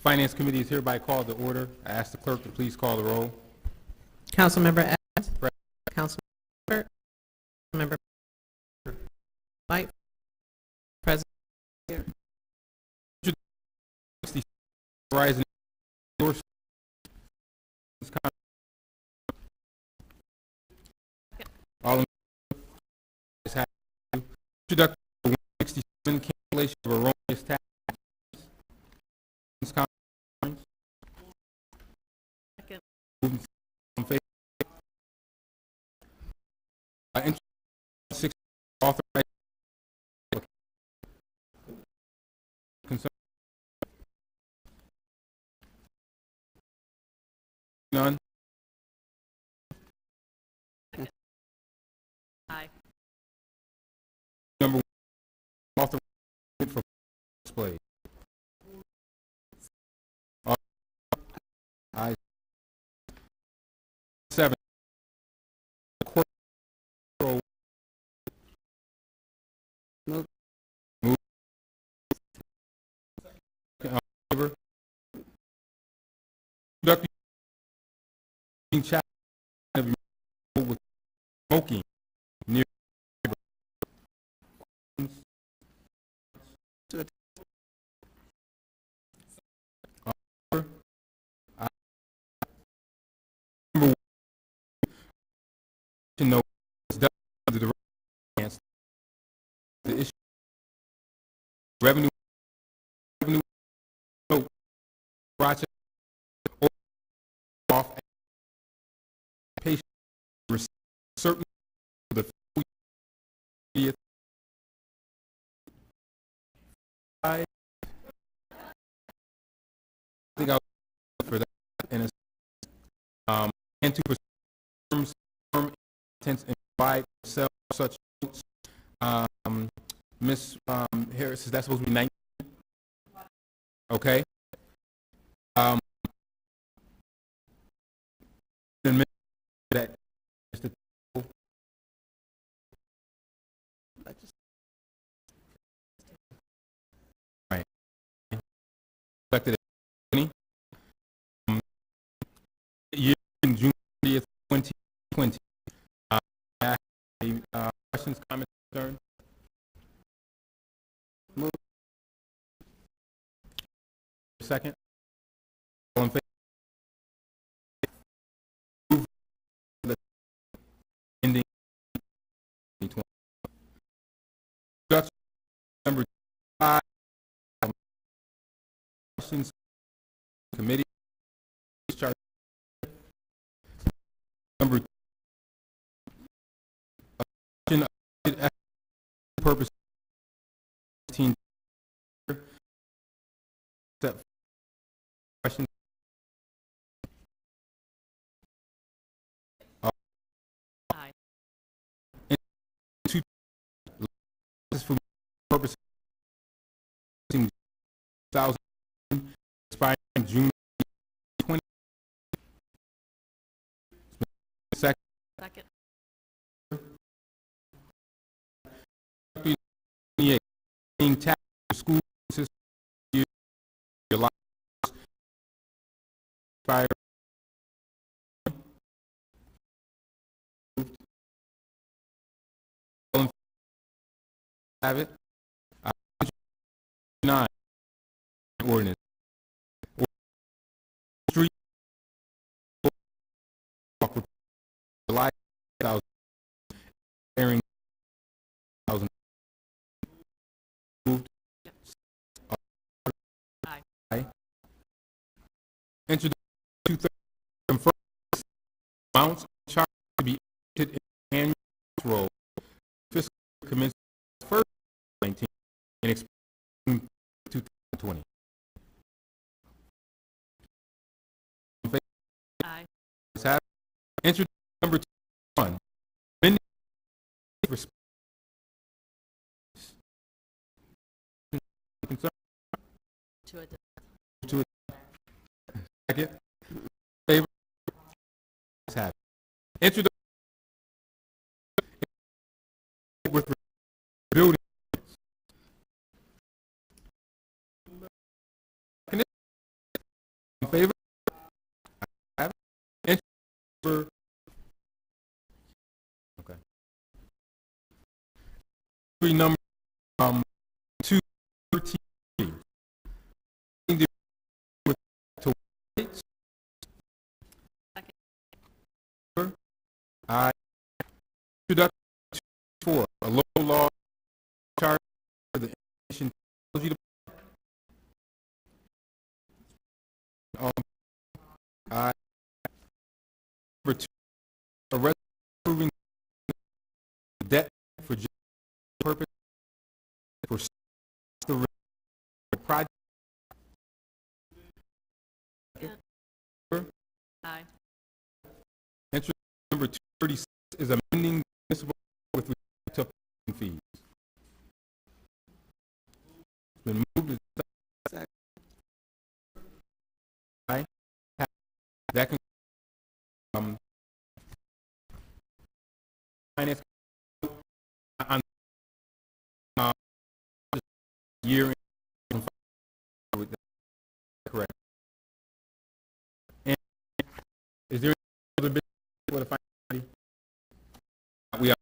Finance Committee is hereby called to order. I ask the clerk to please call the roll. Councilmember Evans. Councilmember. Councilmember White. President. Rising. All in introduction of 167 cancellation of erroneous tax. Six authorized concern. None. Aye. Number one, authorized for display. Ayes. 7. Court control. Move. Favor. Conducting chat with smoking near. To know under the issue revenue Rochester off patient certain the I think I'll for that and and to firm intents and provide sell such Miss Harris, is that supposed to be 19? Okay. That is the right. Elected at 20. Year in June 30th, 2020. Questions, comments, concerns? Move. Second. All in favor? Move the ending 2020. Number 5. Questions. Committee. Discharge. Number 2. Purpose 15. Question. Aye. Two. This for purpose 2000 expiring June 20. Second. Second. Being taxed for school system year July expire. Have it. 9 ordinance. Street July 2000 airing 2000 moved. Aye. Introduction 230 confirm amounts charged to be entered in annual roll fiscal commence first 19 and expiring 2020. Aye. Introduction number 1. Amending concern to second favor have introduction with building In favor? Have it. Entry okay. Entry number 213. With to whites. Second. Aye. Introduction for a local law charge for the information technology department. Aye. Number 2, a resolution approving the debt for general purpose for the project. Aye. Entry number 236 is amending municipal with respect to parking fees. It's been moved. Second. Aye. That can finance on year end. Correct. And is there any other business for the finance? We are.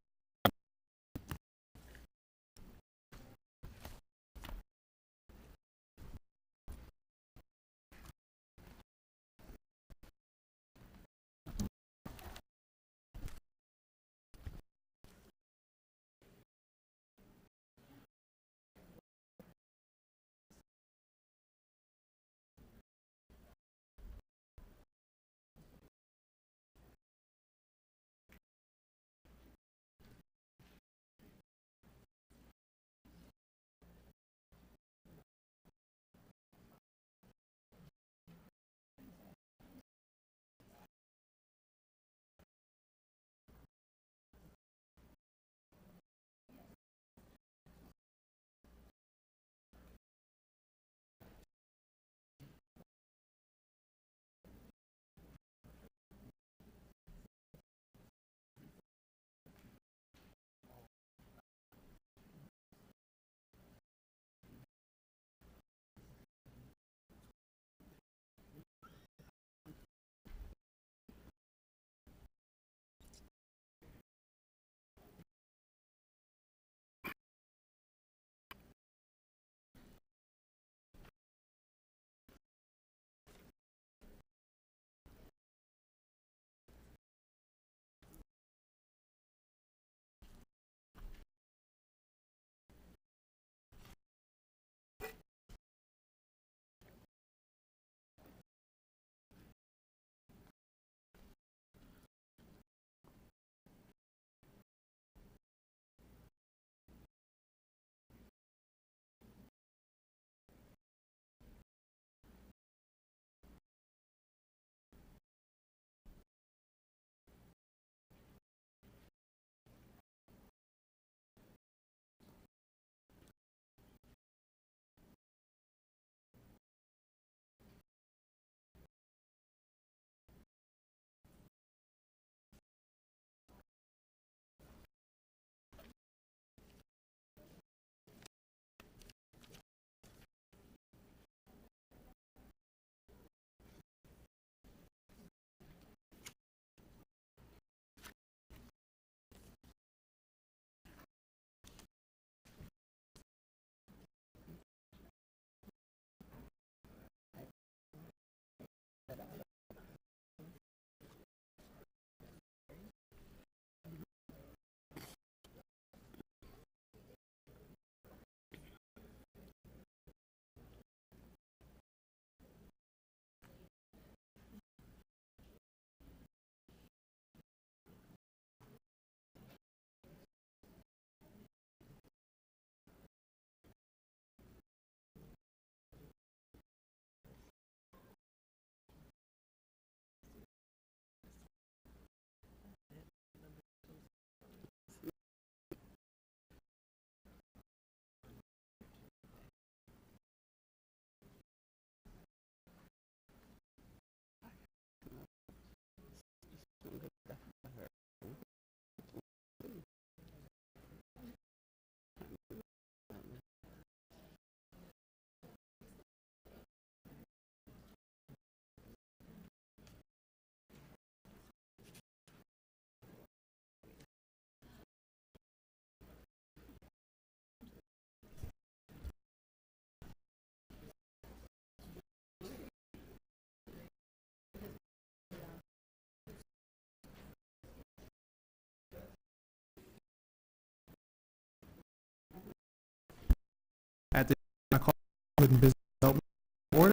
Neighborhood and Business Development Board.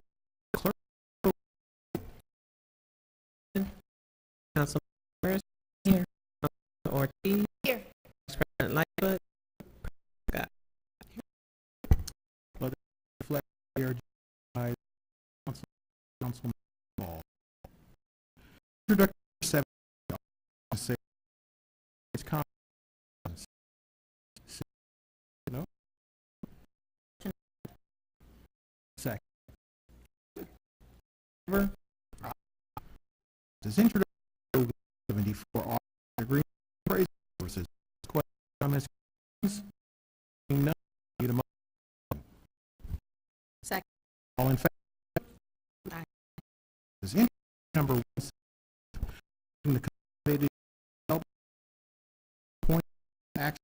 Clerk. Council members here. Ortiz here. Vice President Lightfoot. Scott. Let it reflect they are by Councilman Ball. Introductory 7. Say it's comments. No. Second. This introductory 74 office agreement appraisal services. Questions, comments? Seeing none, need a motion. Second. All in favor? Aye. This introductory number 1, the consolidated point action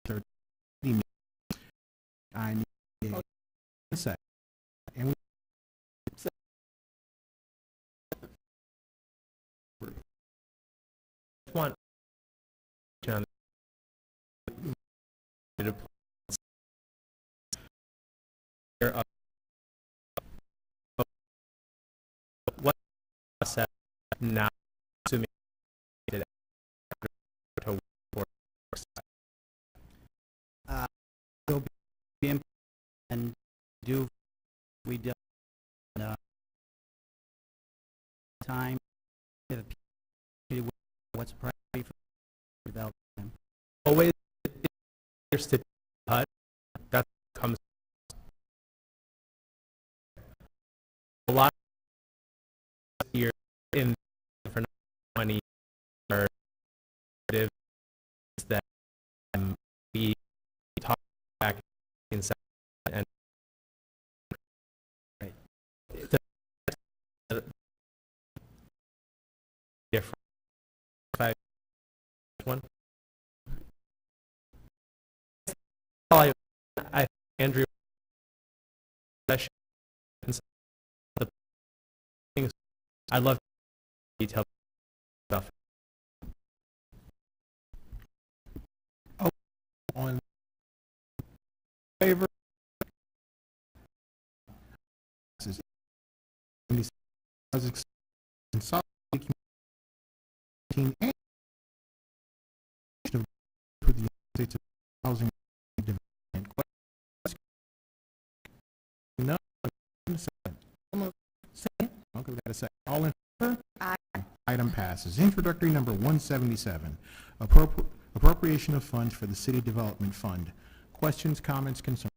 30 I need a second. And we One. John. What process now assuming it will be implemented and do we do time what's priority for development. always stipulated HUD that comes a lot here in for 20 are that we talk back inside and right. Different one. I Andrew the things I love detailed stuff. on favor. This is consolidated community and with the United States Housing Development. No. Second. Okay, we got a second. All in favor? Aye. Item passes. Introductory number 177, appropriation of funds for the City Development Fund. Questions, comments, concerns?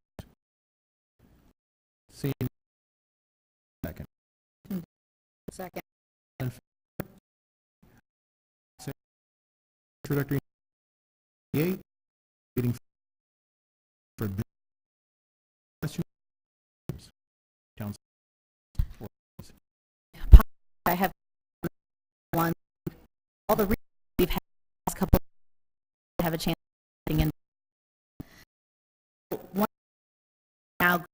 Seeing second. Second. Introductory 8, waiting for questions. Council. I have one. All the reasons we've had the last couple of have a chance of getting in. One now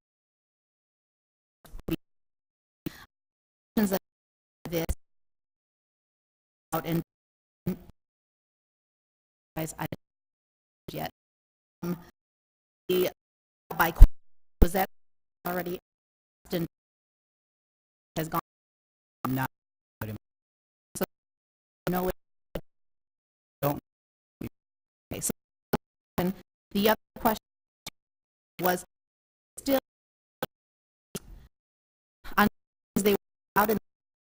that this out and guys I didn't yet. The by was that already has gone Not so no it don't okay, so and the other question was still on they were out and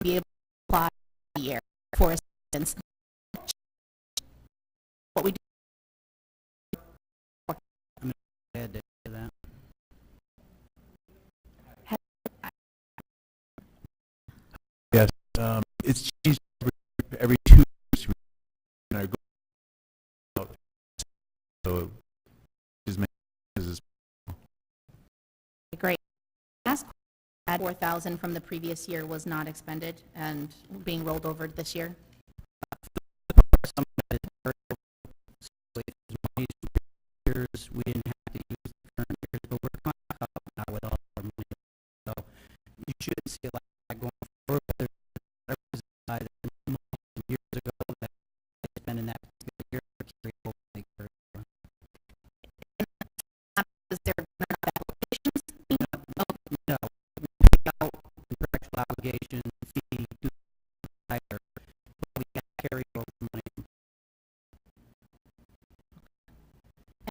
be able to apply a year for assistance. What we do add to that. Yes, it's changed every 2 years. And I go out. So, is great. Last had 4,000 from the previous year was not expended and being rolled over this year. Some that is very years we didn't have to use the current years, but we're coming up now with all our money. So you should see it like that going forward. There's years ago that I spent in that year. because there are not enough applications? No, we pay out the contractual obligation fee to the hire, but we got carryover money.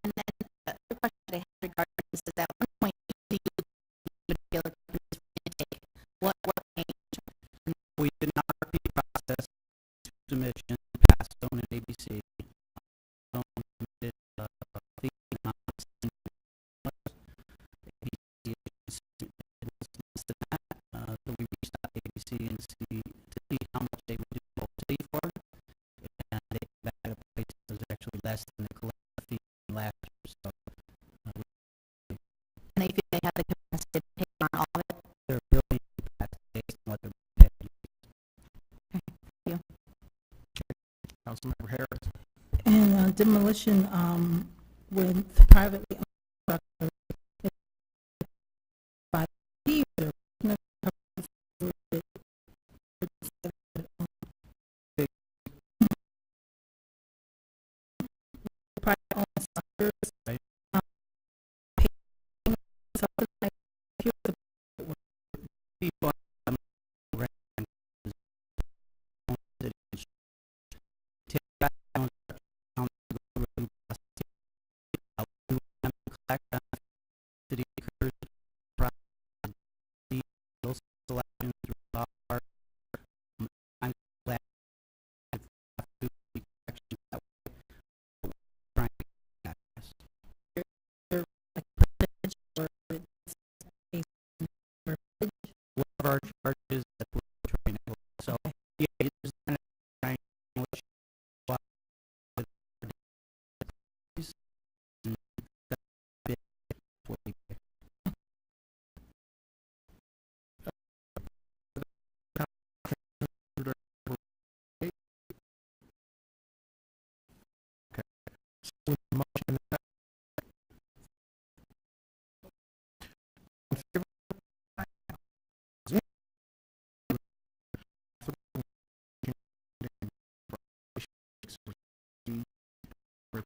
And then the other question I have regarding this is at one point you particular companies for intake. What changed? We did an RFP process, submission, passed on an ABC. Submitted, fee amounts, and ABC response to that. So we reached out to ABC and to see how much they would do publicity for it. And they came back at a price that was actually less than the collective fee from last year. So And they feel they have the capacity to pay on all of it? they're building capacity based on what they're paying. Councilmember Harris. And demolition with privately owned structures, by either private owned structures, Right. paying something like pure People rent take back on city occurs those selections are I'm glad to be actions that we're trying to get percentage or what are our charges that we're trying to so yeah it's just kind of trying to which what with and that's a bit what we pick. Motion. In favor?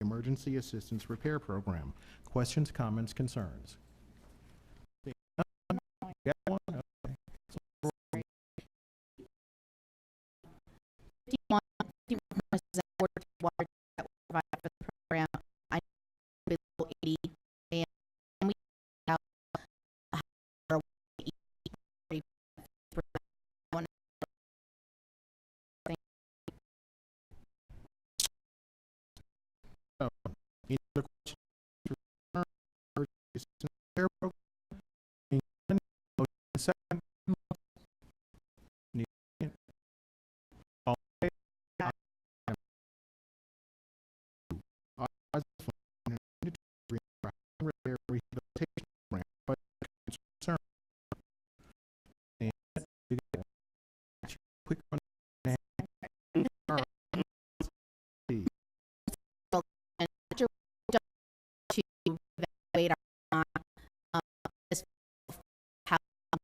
Emergency Assistance Repair Program. Questions, comments, concerns? Got one? Okay. 51 nurses and 43 water that were provided for the program. I know below 80, and we have a higher 40%. Any other questions? not, as how to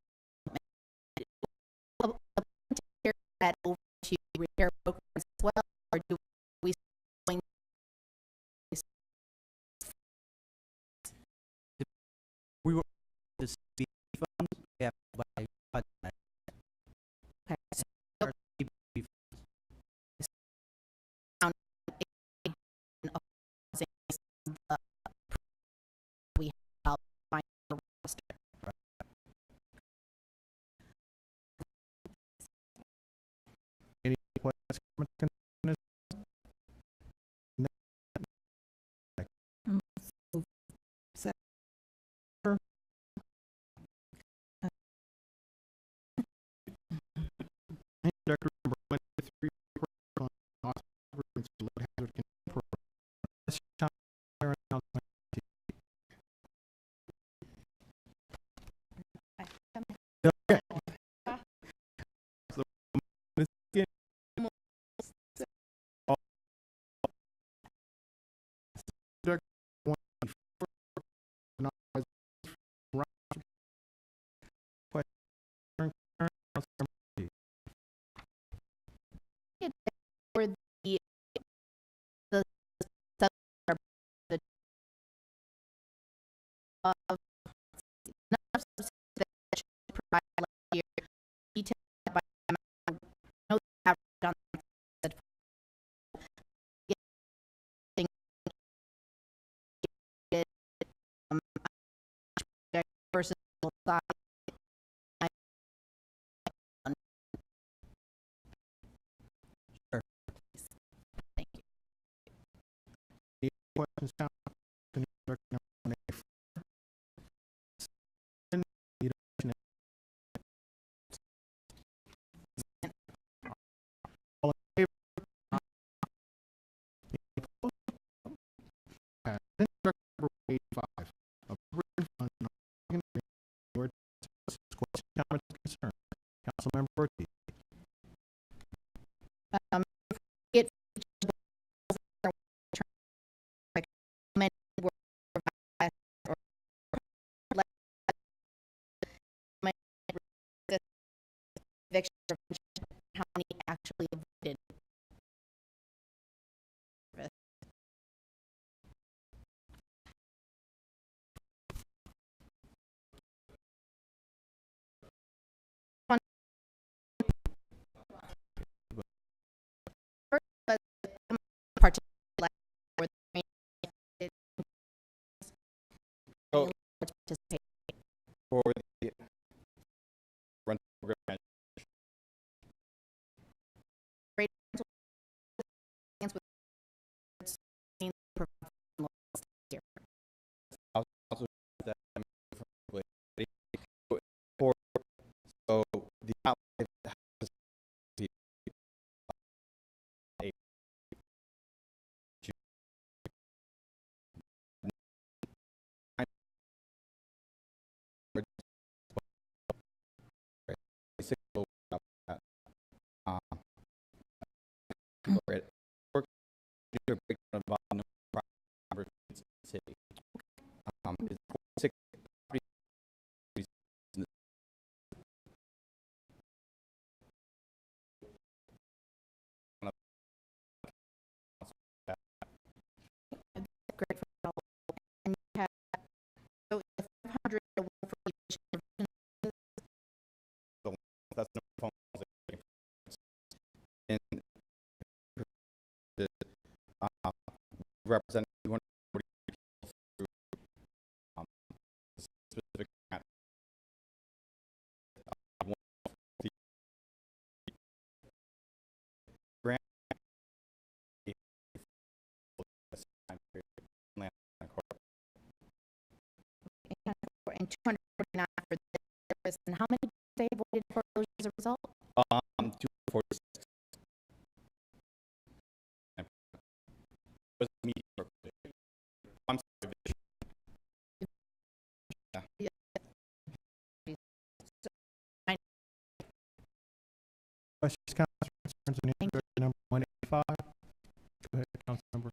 carry that over to repair programs as well, or do we going We were the CB funds, we have to buy budget. okay, so Our CB down the we help find the roster. Any questions, comments, concerns? Director number 153, on hospital emergency load hazard control program. Ms. Chandler, announcement. Okay. So, Ms. Again. All- Director 154, authorized roster. Question, Councilmember Ortiz. For the sub the of enough subsidies that should provide last year detailed by amount, no average on that getting um, versus size. Sure. Thank you. Any questions, Councilmember? Director number 184. Need a motion. All in favor? Any opposed? Passed. Then Director number 185, appropriate funds and questions, comments, concerns. Councilmember Ortiz. It like how many were provided or eviction prevention, how many actually avoided. Particularly where the Oh. participate. For the rental program. Also that for so the outlay has to be a for it work do a breakdown of all number of properties in the city. It's 6 properties in the Great for all. And you have so the 500 one for each that's no phone and the represent 240 through specific matter. One of the grant and 249 for this. And how many did they avoided foreclosure as a result? 246. Was me. I'm sorry. Yeah. Questions, comments, concerns, on the Director number 185? Go ahead, Councilmember.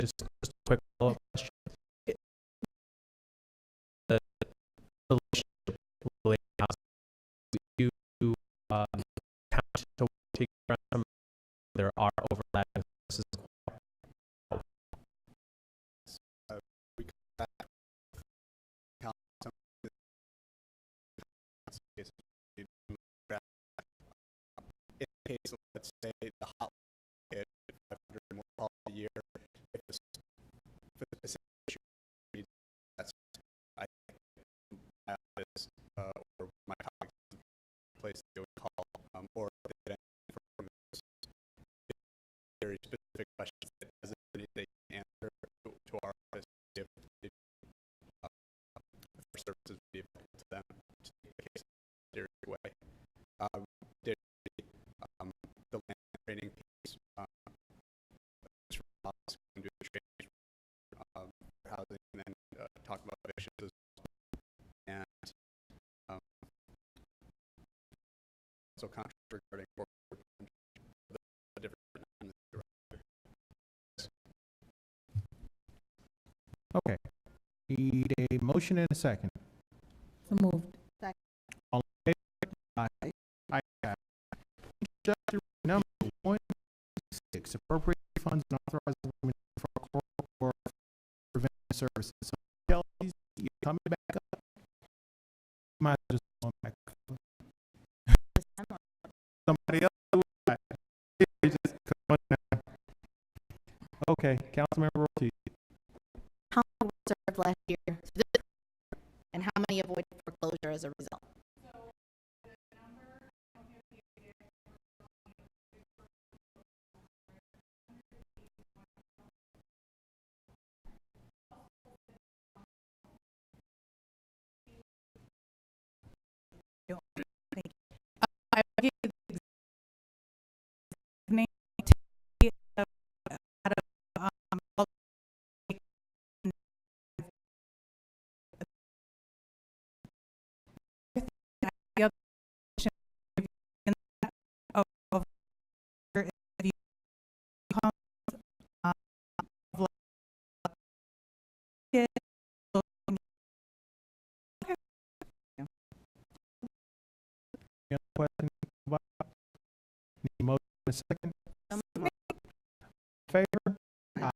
Just quick follow-up question. The relationship with housing, you count to take from there are overlapping services. We cut count some of the cases. In the case of, let's say, the hot market, 500 more calls a year, if the specific issue, that's, I think, my office or my colleagues place they would call, or they from very specific questions that as they can answer to our office if for services be available to them to take the case in a way. Did, the land training piece, going to do the training for housing and then talk about evictions as well. And so contracts regarding the different Okay. Need a motion and a second. So moved. All in favor? Aye. Aye. Introductory number 166, appropriate funds and authorize agreement for preventive services. So, Kelly, you coming back up? Might as well just going back up. Somebody else? Just come on now. Okay, Councilmember Ortiz. How many were served last year? And how many avoided foreclosure as a result? I give you the exact name out of all the other question of the Any other question? Need a motion and a second? Favor? Aye.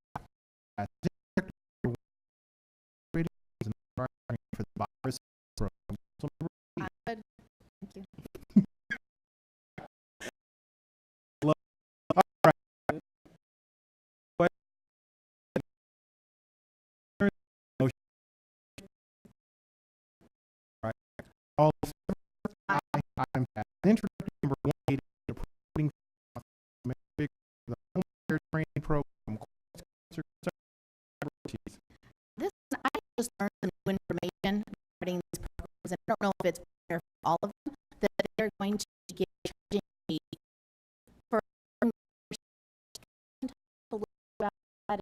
For the virus program. Councilmember I'm good. Thank you. All in favor? Aye. Item passed. Introductory number 180, approving the home care training program. This, I just learned some new information regarding these programs, and I don't know if it's fair for all of them, that they're going to get charging me for a little about that.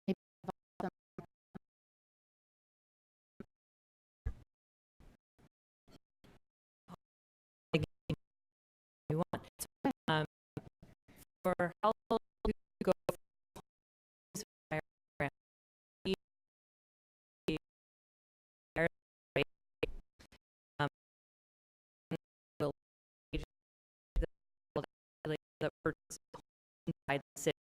Maybe some- You want. For households who go that purchase inside the city.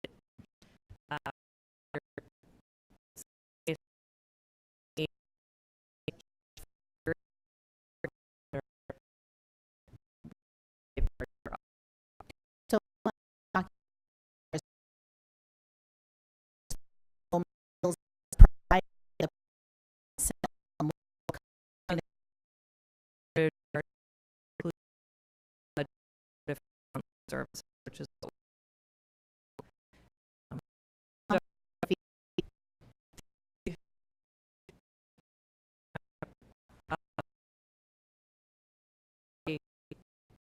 So, provide the service, which is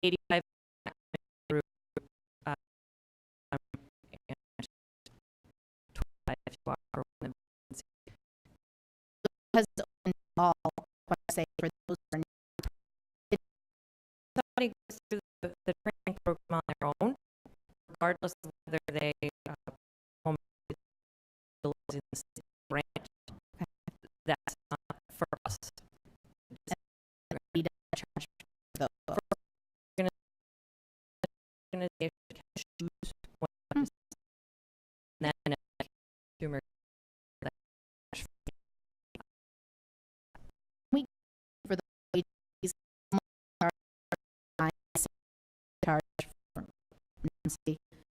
$85 through and 25 if you are one of has all, what I say, for those who are somebody goes through the training program on their own, regardless of whether they home in the city branch. That's not for us. We don't charge for those. Gonna choose one, then consumer For the wages, charge for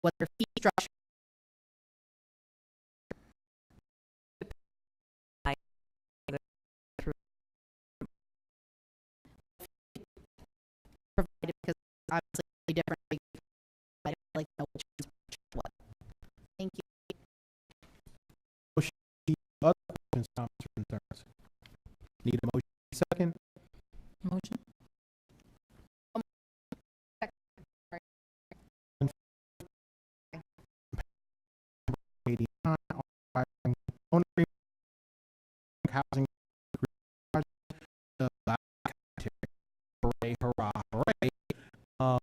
what their fee structure. Provided because obviously different. I don't like know which one's what. Thank you. Other questions, comments, or concerns? Need a motion second? Motion. 89, authorizing owner housing the Black Hooray, hurrah, hooray. I've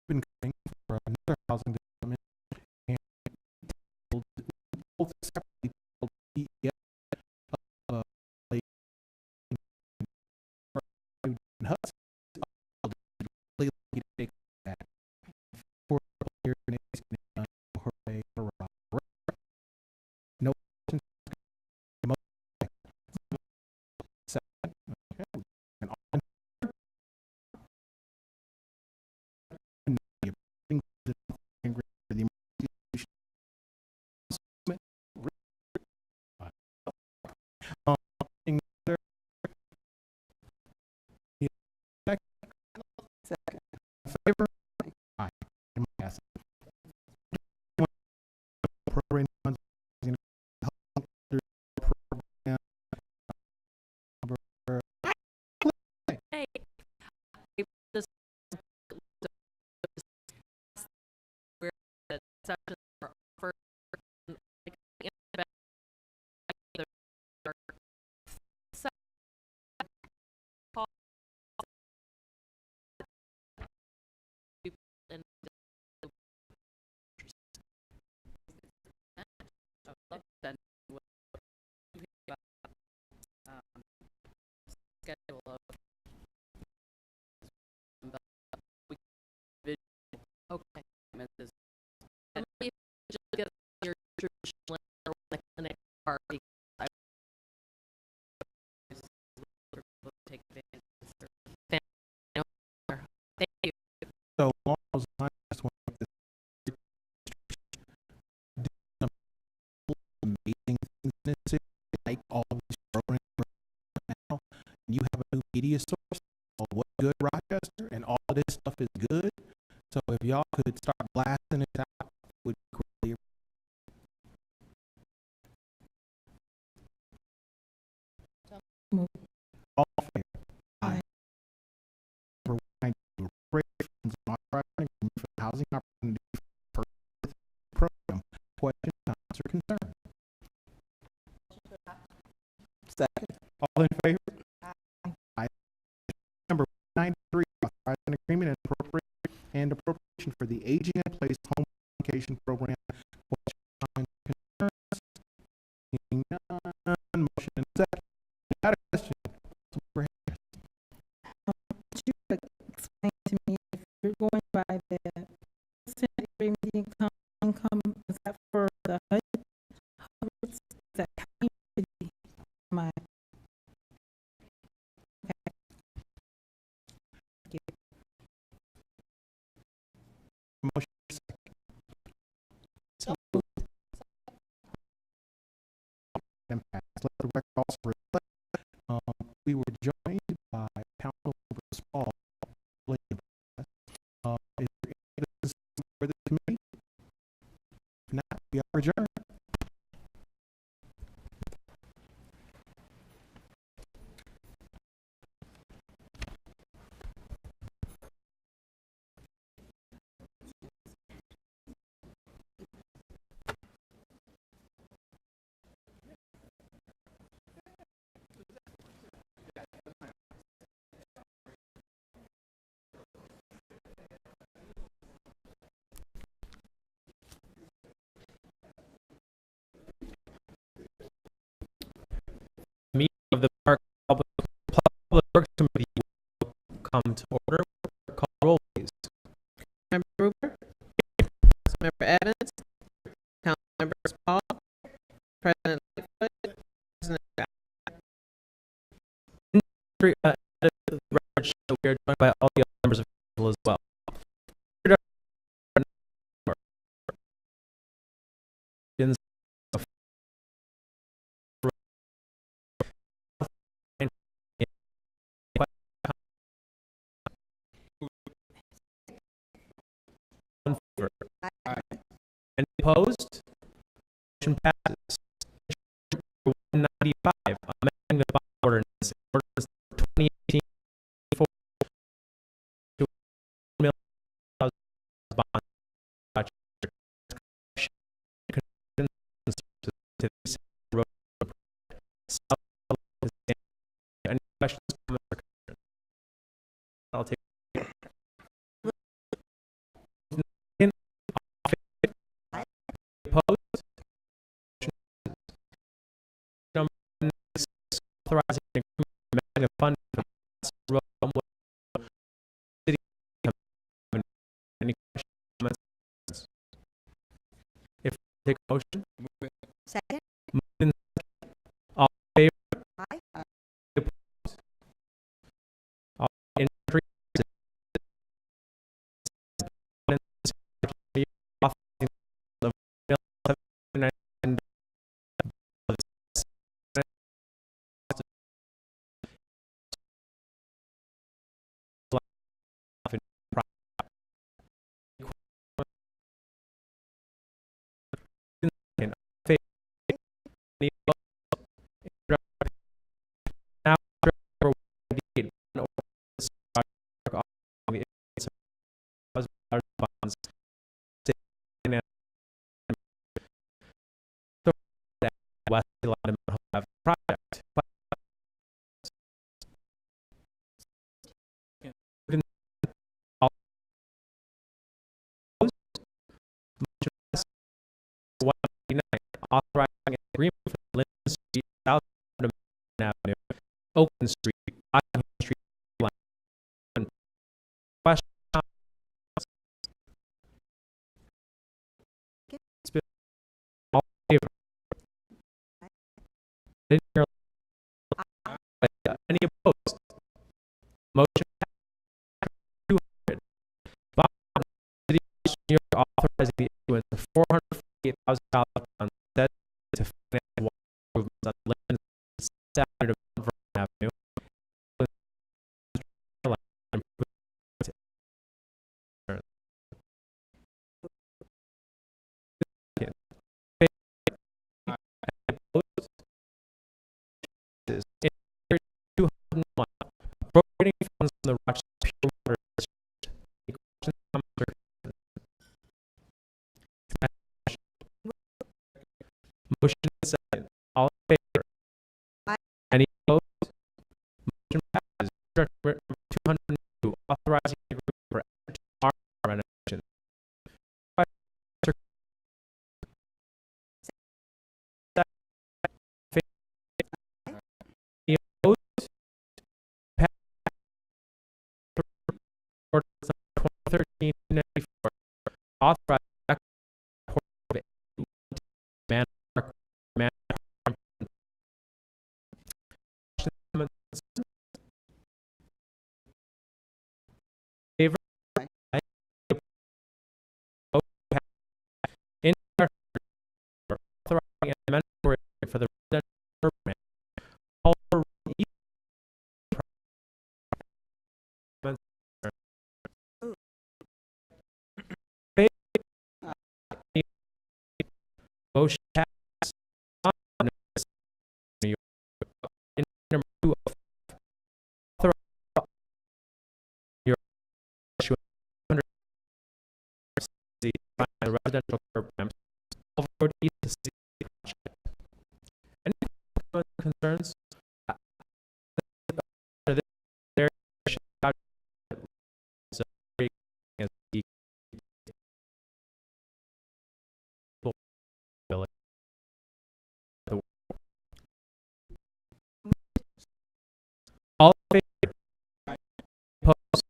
been coming for another housing development and both separately told me yet take that for your next hooray, hurrah, hooray. No questions? Second. Okay. And all in favor? And the approving the agreement for the emergency in there. Yeah. Second. Favor? Aye. And pass. Appropriating funds in the health program. Hey, this where the sessions are offered, like, in the back, call and then schedule of okay. And maybe just get your traditional like clinic party. I take advantage of this. Thank you. So along those lines, I just want to do some amazing things in this city, like all of these programs right now. And you have a new media source of what good Rochester, and all of this stuff is good. So if y'all could start blasting it out, would be greatly all in favor? Aye. Number 1, to appropriate funds and authorize an agreement for the housing opportunity for program. Question, comments, or concern? Second. All in favor? Aye. Number 93, authorize an agreement and appropriation for the Aging in Place Home Education Program. Question, comments, concerns? Seeing none, motion and second. Got a question? Councilmember Harris. Could you explain to me if you're going by the percent income, is that for the HUD? Is that county or city? My. Okay. Thank you. Motion and second. And pass. Let the record also reflect, we were joined by Councilmember Small. Is there any business for the committee? If not, we are adjourned. come to order. Call roll, please. Member Gruber? Councilmember Evans? Councilmember Small? President Lightfoot? President Scott? The record show we are joined by all the other members of council as well. In favor? Any opposed? Motion passes. 195, amending the bond ordinance, ordinance 2018 to $1 million bond. To the road. Any questions, comments, or concerns? I'll take. Opposed? Number six, authorizing an agreement amending a fund for the road. City. Any questions, comments? If take a motion. Second? Moved in second. All in favor? Aye. Opposed? All in favor? Now, bonds. West London project. All opposed? Motion passes. 189, authorizing an agreement for Linden Street, South Avenue, Oakland Street, Washington Street, London. Question? All in favor? Didn't hear. Any opposed? Motion passed. 200. Bond of the City of New York authorizing the issuance of $448,000 bonds debt to finance water improvements on Linden Avenue, Avenue. In 201, appropriating funds from the Rochester Pure Water District. Any questions, comments, or concerns? Motion is second. All in favor? Aye. Any opposed? Motion passes. Number 202, authorizing the agreement for arm renovation. Any opposed? Ordinance 2013-94, authorizing favor? Aye. In authorizing an amendment for the residential program. All for motion passes. New York. In number 205, authorize your the residential programs. Over East City project. Any concerns? There should not be as the all in favor? Opposed?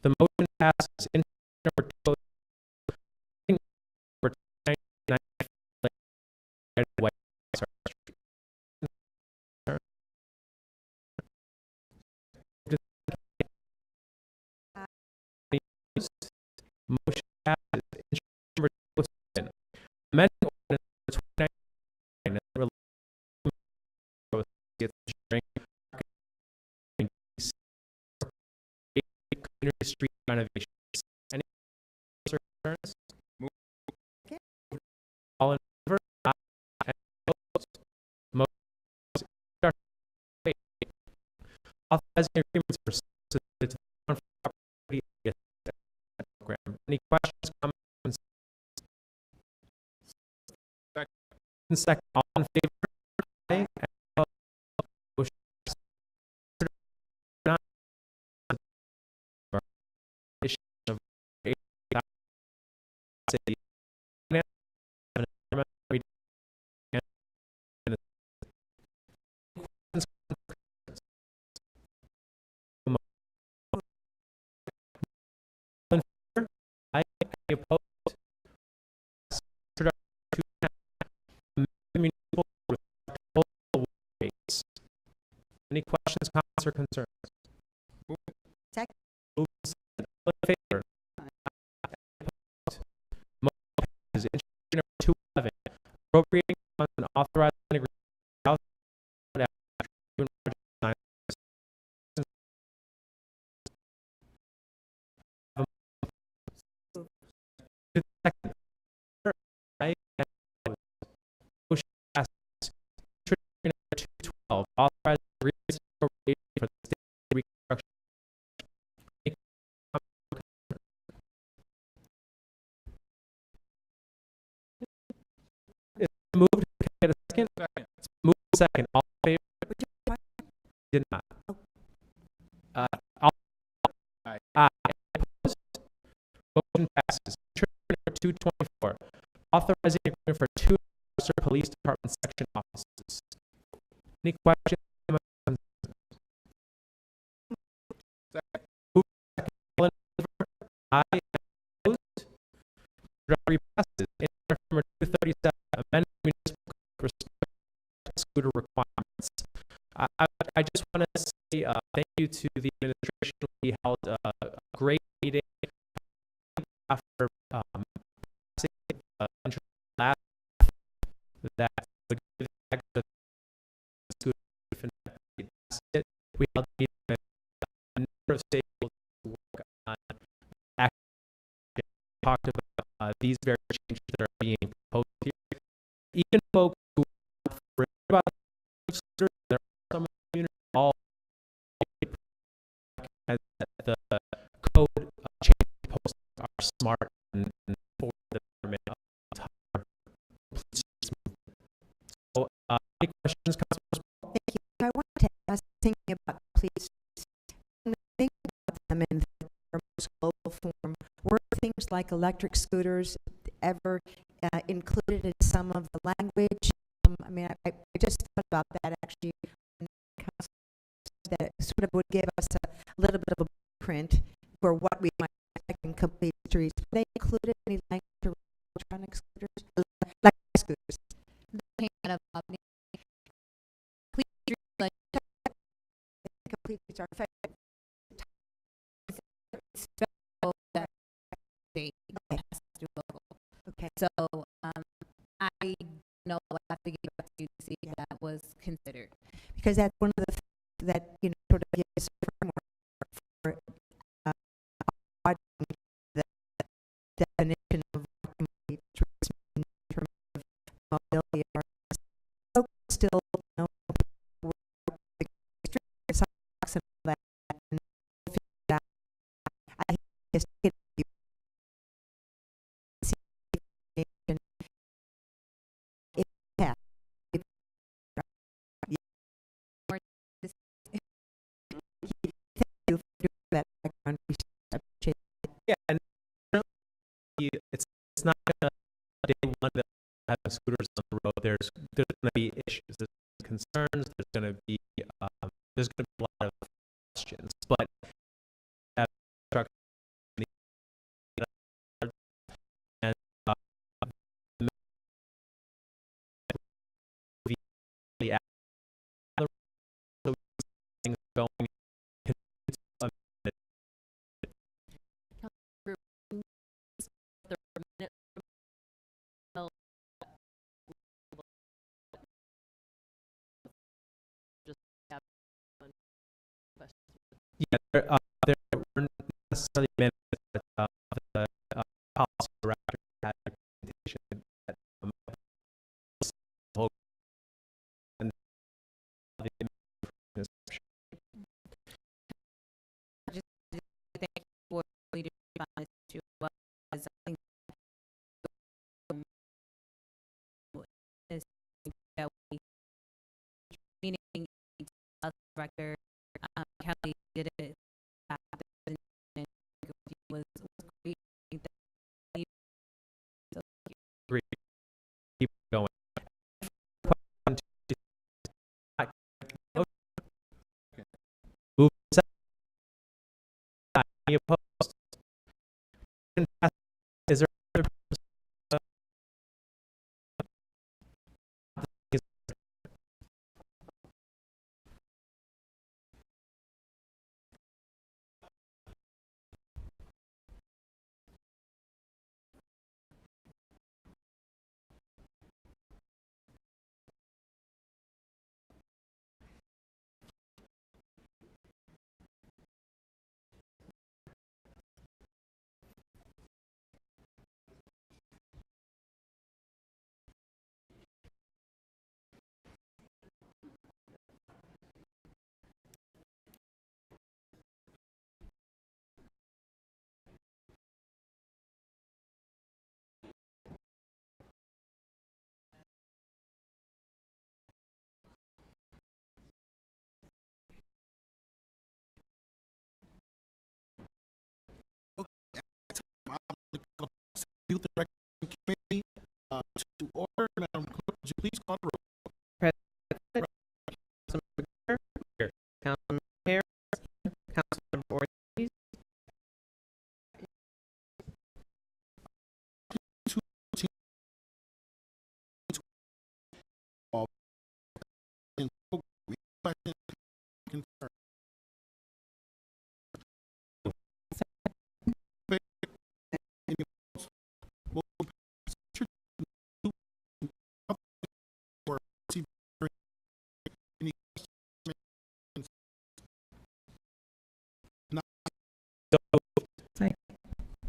The motion passes. In number 2, number 299, White House Street. Motion passes. In number 207, amending ordinance number 299 community street renovations. Any concerns? All in favor? Aye. Any opposed? Motion passes. Authorizing agreements for submitted to the Fund for Property Assistance Program. Any questions, comments? Second, all in favor? Aye. Any opposed? Motion passes. Nine. Issue of city. Aye. Any opposed? Municipal rates. Any questions, comments, or concerns? Second. Move second. All in favor? Opposed? Motion passes. Issue number 211, appropriating funds and authorizing agreement. Second. Aye. Motion passes. Issue number 212, authorizing agreements appropriation for the state reconstruction. It's moved. Can I get a second? Second. It's moved second. All in favor? Did not. All. Aye. Aye. Opposed? Motion passes. Issue number 224, authorizing agreement for 2 Rochester Police Department section offices. Any questions? Second. Move second. All in favor? Aye. Opposed? Majority passes. In number 237, amending municipal code with scooter requirements. I just want to say thank you to the administration. We held a great meeting after last that would give access to scooter. We held a meeting with a number of stakeholders to work on talked about these very changes that are being proposed here. Even folks who read about scooters, there are some communities all as the code change posts are smart and for the government. So, any questions, Councilors? Thank you. I wanted to ask, thinking about police, when I think about them in their most global form, were things like electric scooters ever included in some of the language? I mean, I just thought about that actually, that it sort of would give us a little bit of a blueprint for what we might expect in complete streets. Were they included any language for electronic scooters? Electric scooters. Complete streets are effective. Okay. So I know I have to give up to you to see if that was considered. Because that's one of the things that, you know, sort of gives a framework for the definition of complete streets in terms of mobility. Folks still, you know, the streets and all that, and figure out. I just get you. Yeah, and it's not gonna day one that have scooters on the road. There's gonna be issues, there's concerns, there's gonna be a lot of questions, but Yeah, there were not necessarily minutes, but the policy director had a presentation that whole and the Just thank you for leadership on this issue. As I think is that we meeting health director Kelly did it. Was great. I think that so agree. Keep going. Move aside. Any opposed? Is there other Youth and Recreation Committee to order. Madam Clerk, would you please call the roll? here? Councilman Harris, Councilman Ortiz,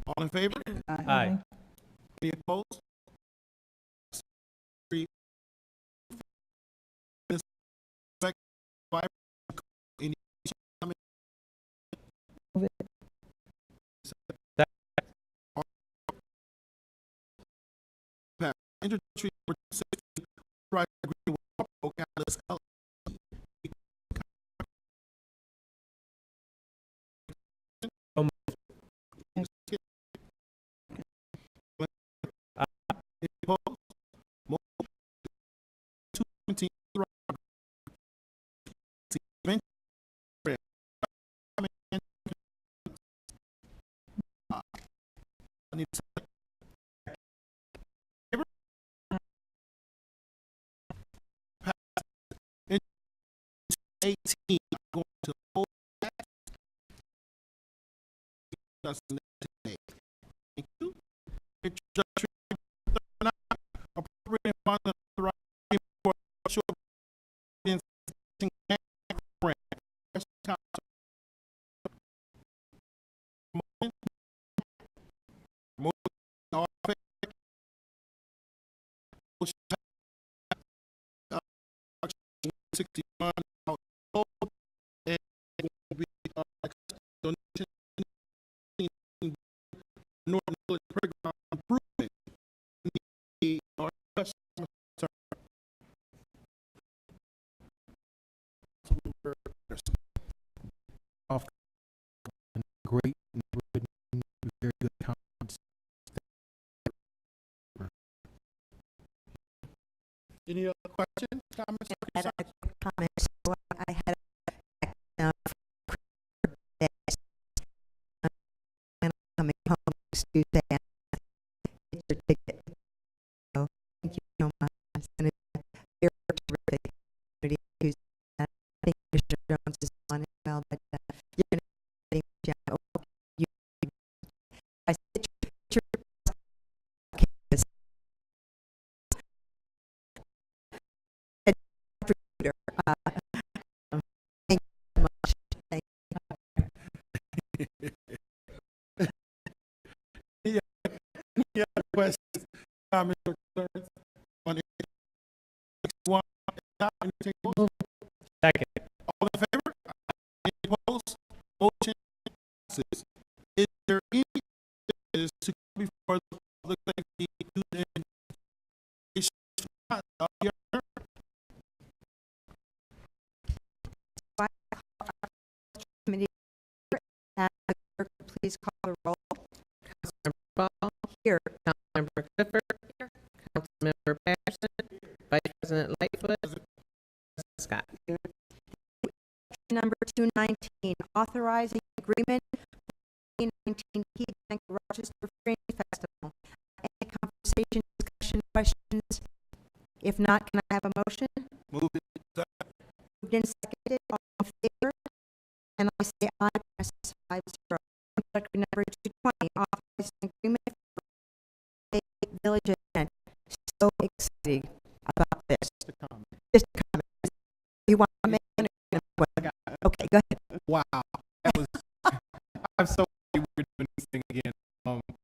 All in favor? Aye. Any opposed? Three. Five. Any comment? Move it. Introductory number 60, right agreement with Harpo Catalyst LLC. Any opposed? Motion 217, I need to 18, I'm going to hold that. That's the next day. Thank you. Introductory number 39, appropriating funds and authorizing for short grant. Motion, all in favor? Motion, 61, and will be donation Northern Village Playground improvement. Need or question? Off great neighborhood, very good comments. Any other questions, comments, or I had concerns? a comment. So I had a and coming home next Tuesday. And it's a ticket. So thank you so much. It's been a very terrific community Tuesday. I think Mr. Jones is on it well, but you're going to get you. I said your campus. Thank you so much. Thank you. Any other questions, comments, or concerns on one? Not entertain a motion. Second. All in favor? Any opposed? Motion passes. Is there any business to come before the public safety and Committee, and the clerk, please call the roll. Councilmember Ball. Here. Councilmember Clifford. Here. Councilmember Patterson. Vice President Lightfoot. Scott. Number 219, authorizing agreement for 2019 Key Bank Rochester Fringe Festival. Any conversation, discussion, questions? If not, can I have a motion? Move it. Moved and seconded, all in favor? And I say aye, passes 5-0. Introductory number 220, authorizing agreement for a village event. So excited about this. Just a comment. You want to make an agreement? Okay, go ahead. Wow, that was. I'm so happy we're doing this thing again.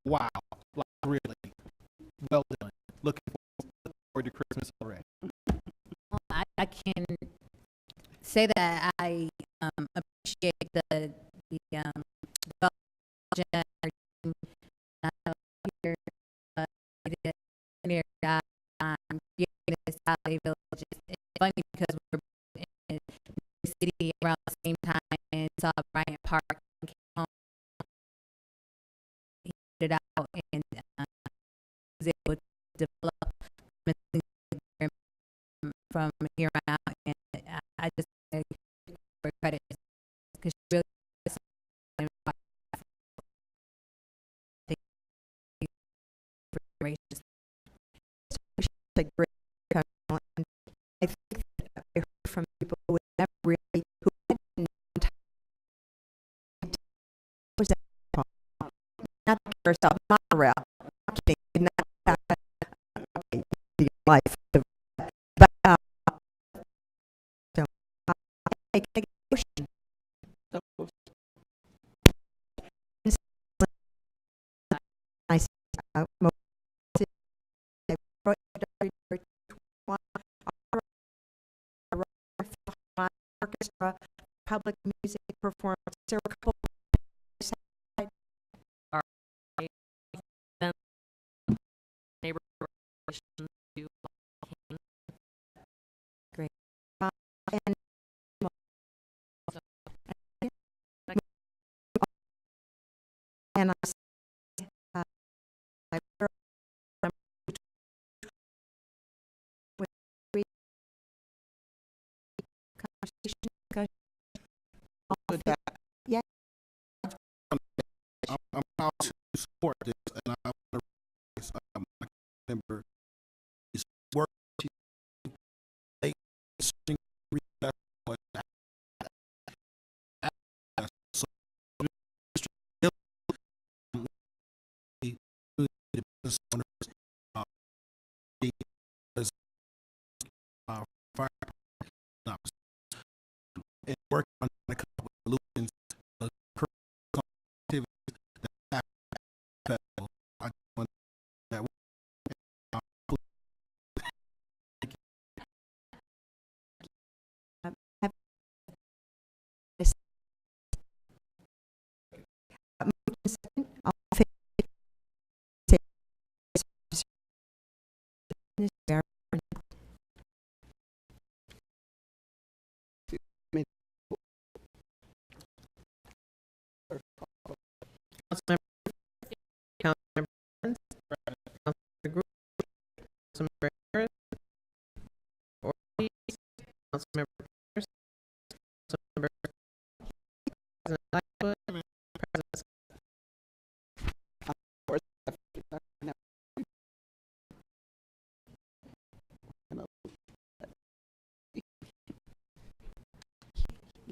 Wow, like really, well done. Looking forward to Christmas already. I can say that I appreciate the development here, getting this holiday village. It's funny because we're in the city around the same time and saw Bryant Park and came home, he put it out and was able to develop from here on out, and I just give her credit because she really is gracious. A great council, and I think that I heard from people who never really who hadn't was that not herself monorail. Okay, not okay, life, but so I can get a motion. I orchestra, public music performance. There were a couple Neighborhood relations to great. And and I with conversation. Yeah. I'm proud to support this, and I want to raise my member is work to make sing so business owners fire and work on a couple of solutions activities that festival. I want that Councilmember Burns, Councilmember Group, Councilmember Harris, Ortiz, Councilmember Pierce, Councilmember President Lightfoot, President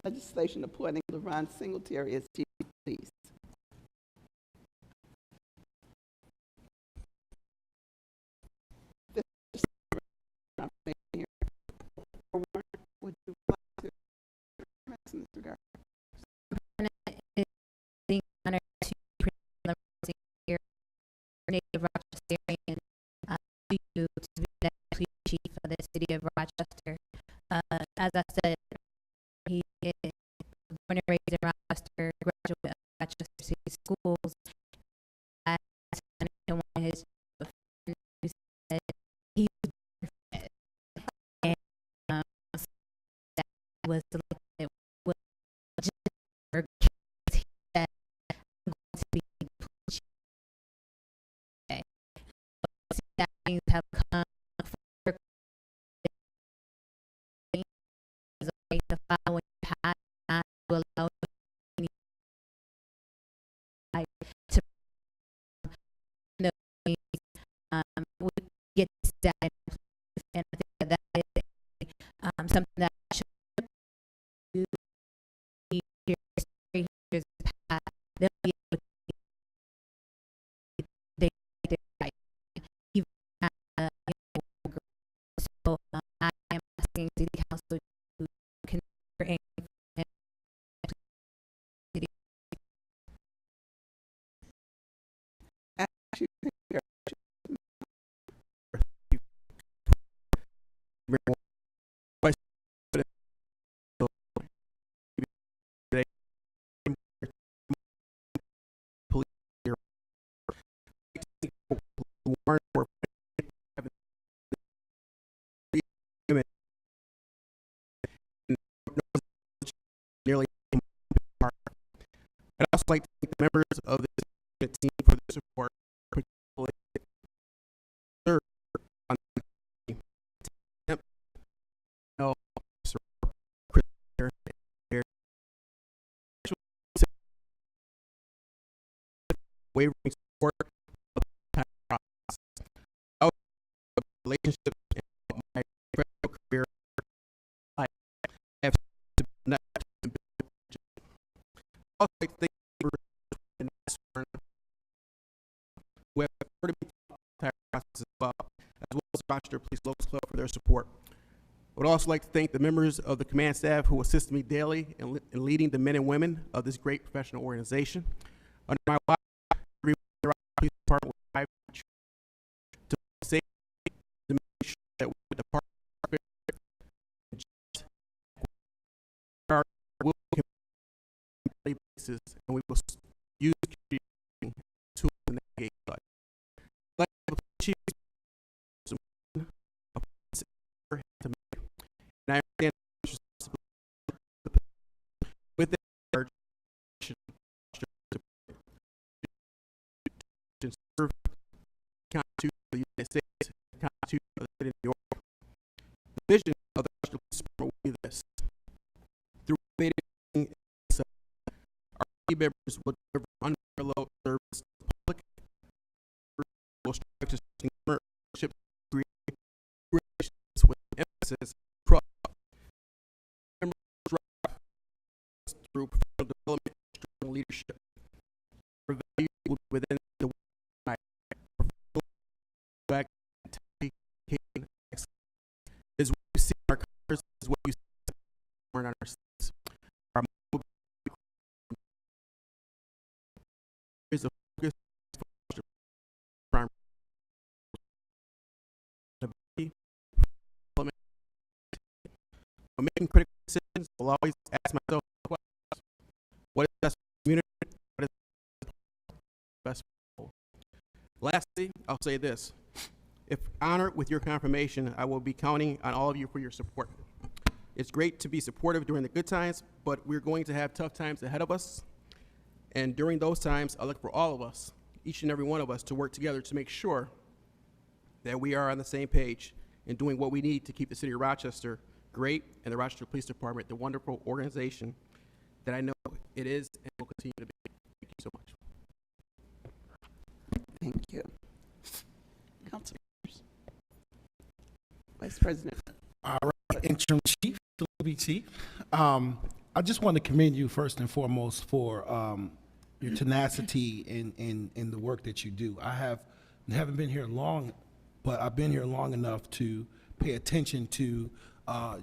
legislation appointing LaRon Singletary as chief of police. Would you like to comments in this regard? Being honored to present the here native Rochester was selected was legitimate that I'm going to be the police chief today. So that things have come forward as a way to follow in path, not to allow any to we get that and I think that is something that should do here's path. They'll be able to they right. Even so I am asking city council to consider and city. Actually, nearly part. I'd also like to thank the members of this team for their support, particularly third on the team. No, Sir Chris here, wavering support of the time process. I would relationships in my professional career. I have to not also like to thank the who have supported me throughout the entire process as well as the Rochester Police Local Club for their support. I would also like to thank the members of the command staff who assist me daily in leading the men and women of this great professional organization. Under my watch, every police department will strive to save to make sure that we depart basis, and we will use community to navigate life. Like the chief to make, and I understand with the urge to serve the Constitution of the United States, the Constitution of the State of New York. The vision of the Rochester Police Department will be this: through innovating members will deliver unparalleled service to the public. Will strive to sustain partnerships, create relationships with emphasis trust. Members strive through professional development and strong leadership. Our value will be within the professional back is what you see in our colors, is what you see on our sleeves. Our is a focus for when making critical decisions, I'll always ask myself what is best for the community, what is best for people. Lastly, I'll say this: if honored with your confirmation, I will be counting on all of you for your support. It's great to be supportive during the good times, but we're going to have tough times ahead of us. And during those times, I look for all of us, each and every one of us, to work together to make sure that we are on the same page in doing what we need to keep the city of Rochester great and the Rochester Police Department the wonderful organization that I know it is and will continue to be. Thank you so much. thank you. Councilors. Vice President. All right, Interim Chief, LBT. I just want to commend you first and foremost for your tenacity in the work that you do. I haven't been here long, but I've been here long enough to pay attention to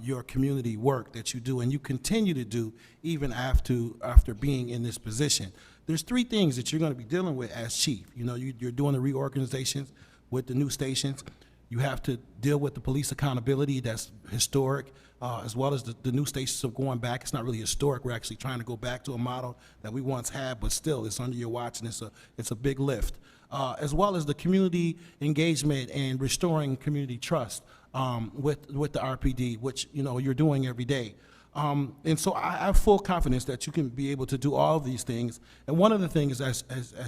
your community work that you do, and you continue to do even after being in this position. There's three things that you're going to be dealing with as chief. You know, you're doing the reorganizations with the new stations. You have to deal with the police accountability that's historic, as well as the new stations of going back. It's not really historic. We're actually trying to go back to a model that we once had, but still, it's under your watch, and it's a big lift. As well as the community engagement and restoring community trust with the RPD, which you're doing every day. And so I have full confidence that you can be able to do all of these things. And one of the things, as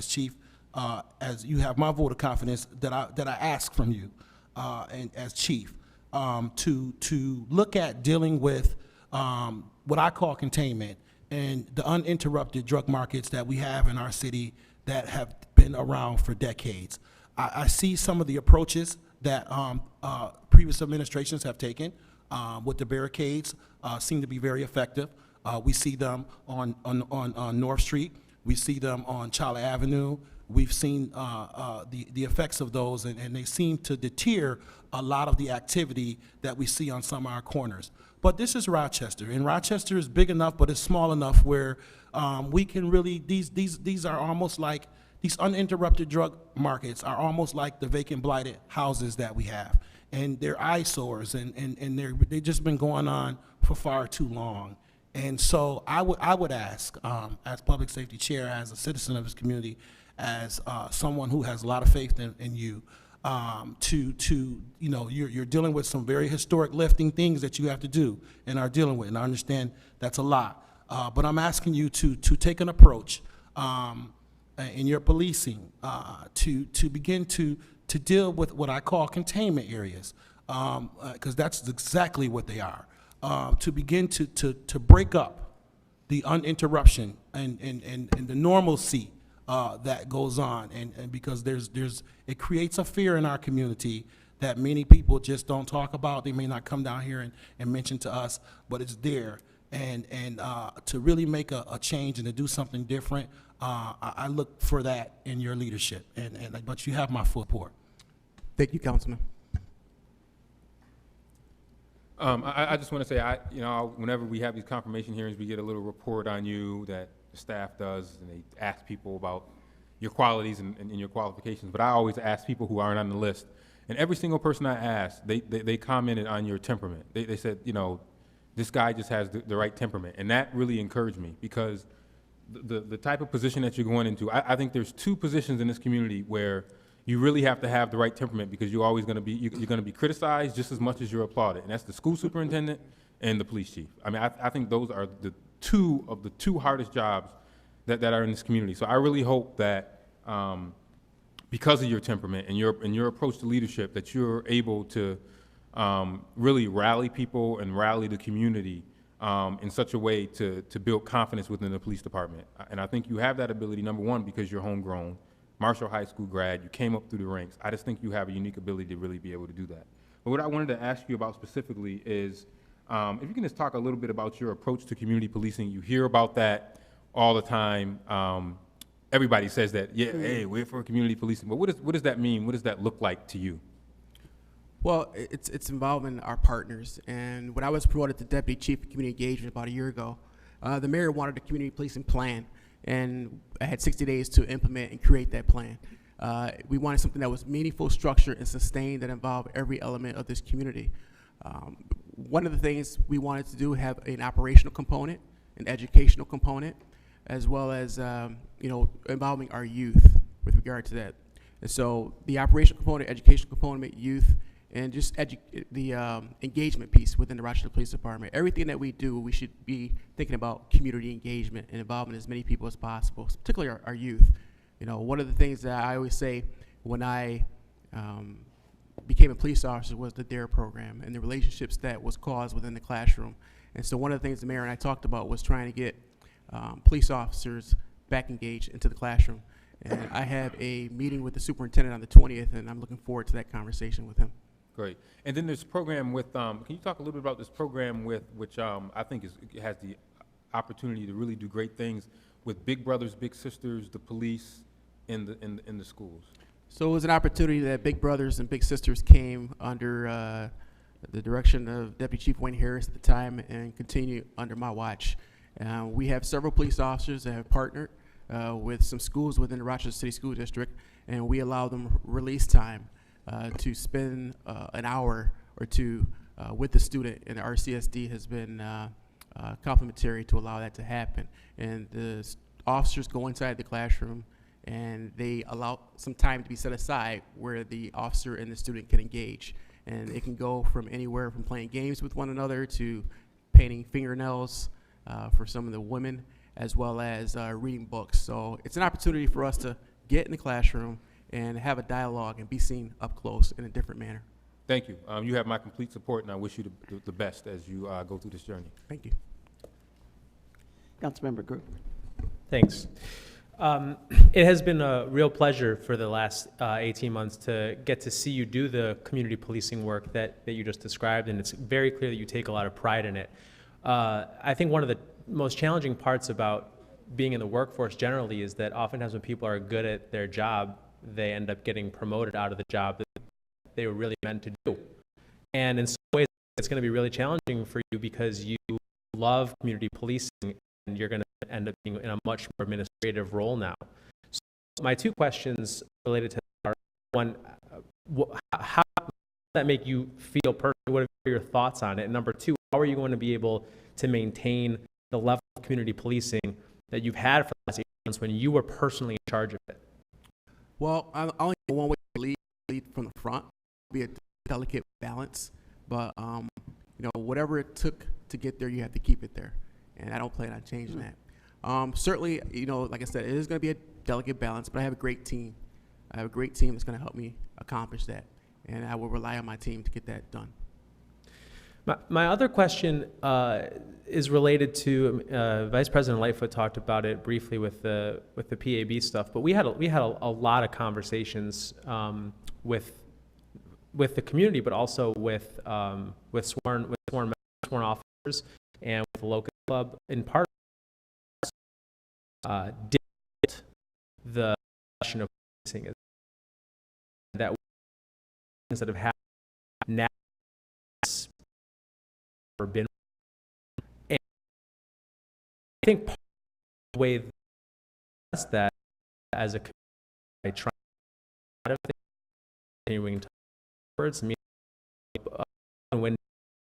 chief, as you have my vote of confidence that I ask from you, and as chief, to look at dealing with what I call containment and the uninterrupted drug markets that we have in our city that have been around for decades. I see some of the approaches that previous administrations have taken with the barricades seem to be very effective. We see them on North Street. We see them on Chila Avenue. We've seen the effects of those, and they seem to deter a lot of the activity that we see on some of our corners. But this is Rochester, and Rochester is big enough, but it's small enough where we can really, these are almost like, these uninterrupted drug markets are almost like the vacant blighted houses that we have. And they're eyesores, and they've just been going on for far too long. And so I would ask, as public safety chair, as a citizen of this community, as someone who has a lot of faith in you, you know, you're dealing with some very historic lifting things that you have to do and are dealing with, and I understand that's a lot. But I'm asking you to take an approach in your policing to begin to deal with what I call containment areas, because that's exactly what they are. To begin to break up the uninterruption and the normalcy that goes on, and because it creates a fear in our community that many people just don't talk about. They may not come down here and mention to us, but it's there. And to really make a change and to do something different, I look for that in your leadership. But you have my full support. Thank you, Councilman. I just want to say, whenever we have these confirmation hearings, we get a little report on you that the staff does, and they ask people about your qualities and your qualifications. But I always ask people who aren't on the list, and every single person I asked, they commented on your temperament. They said, you know, this guy just has the right temperament, and that really encouraged me, because the type of position that you're going into, I think there's two positions in this community where you really have to have the right temperament, because you're always going to be, you're going to be criticized just as much as you're applauded, and that's the school superintendent and the police chief. I mean, I think those are the two hardest jobs that are in this community. So I really hope that because of your temperament and your approach to leadership, that you're able to really rally people and rally the community in such a way to build confidence within the police department. And I think you have that ability, number one, because you're homegrown, Marshall High School grad, you came up through the ranks. I just think you have a unique ability to really be able to do that. But what I wanted to ask you about specifically is, if you can just talk a little bit about your approach to community policing. You hear about that all the time. Everybody says that, yeah, hey, we're for community policing. But what does that mean? What does that look like to you? Well, it's involving our partners. And when I was promoted to Deputy Chief of Community Engagement about a year ago, the mayor wanted a community policing plan, and I had 60 days to implement and create that plan. We wanted something that was meaningful, structured, and sustained, that involved every element of this community. One of the things we wanted to do, have an operational component, an educational component, as well as involving our youth with regard to that. And so the operational component, educational component, youth, and just the engagement piece within the Rochester Police Department. Everything that we do, we should be thinking about community engagement and involving as many people as possible, particularly our youth. You know, one of the things that I always say when I became a police officer was the DARE program and the relationships that was caused within the classroom. And so one of the things the mayor and I talked about was trying to get police officers back engaged into the classroom. And I have a meeting with the superintendent on the 20th, and I'm looking forward to that conversation with him. Great. And then this program with, can you talk a little bit about this program with, which I think has the opportunity to really do great things with Big Brothers, Big Sisters, the police in the schools? So it was an opportunity that Big Brothers and Big Sisters came under the direction of Deputy Chief Wayne Harris at the time, and continue under my watch. We have several police officers that have partnered with some schools within the Rochester City School District, and we allow them release time to spend an hour or two with the student, and the RCSD has been complimentary to allow that to happen. And the officers go inside the classroom, and they allow some time to be set aside where the officer and the student can engage. And it can go from anywhere from playing games with one another to painting fingernails for some of the women, as well as reading books. So it's an opportunity for us to get in the classroom and have a dialogue and be seen up close in a different manner. Thank you. You have my complete support, and I wish you the best as you go through this journey. Thank you. Councilmember Group. Thanks. It has been a real pleasure for the last 18 months to get to see you do the community policing work that you just described, and it's very clear that you take a lot of pride in it. I think one of the most challenging parts about being in the workforce generally is that oftentimes when people are good at their job, they end up getting promoted out of the job that they were really meant to do. And in some ways, it's going to be really challenging for you because you love community policing and you're going to end up being in a much more administrative role now. So my two questions related to that are, one, how does that make you feel personally? What are your thoughts on it? And number two, how are you going to be able to maintain the level of community policing that you've had for the last 8 months when you were personally in charge of it? Well, I only know one way to lead from the front, be a delicate balance, but whatever it took to get there, you have to keep it there, and I don't plan on changing that. Certainly, like I said, it is going to be a delicate balance, but I have a great team. I have a great team that's going to help me accomplish that, and I will rely on my team to get that done. My other question is related to Vice President Lightfoot talked about it briefly with the PAB stuff, but we had a lot of conversations with the community, but also with sworn officers and with the local club. In part, the question of policing is that things that have happened now been, and I think part of the way that as a community, I try out of things, continuing to words, when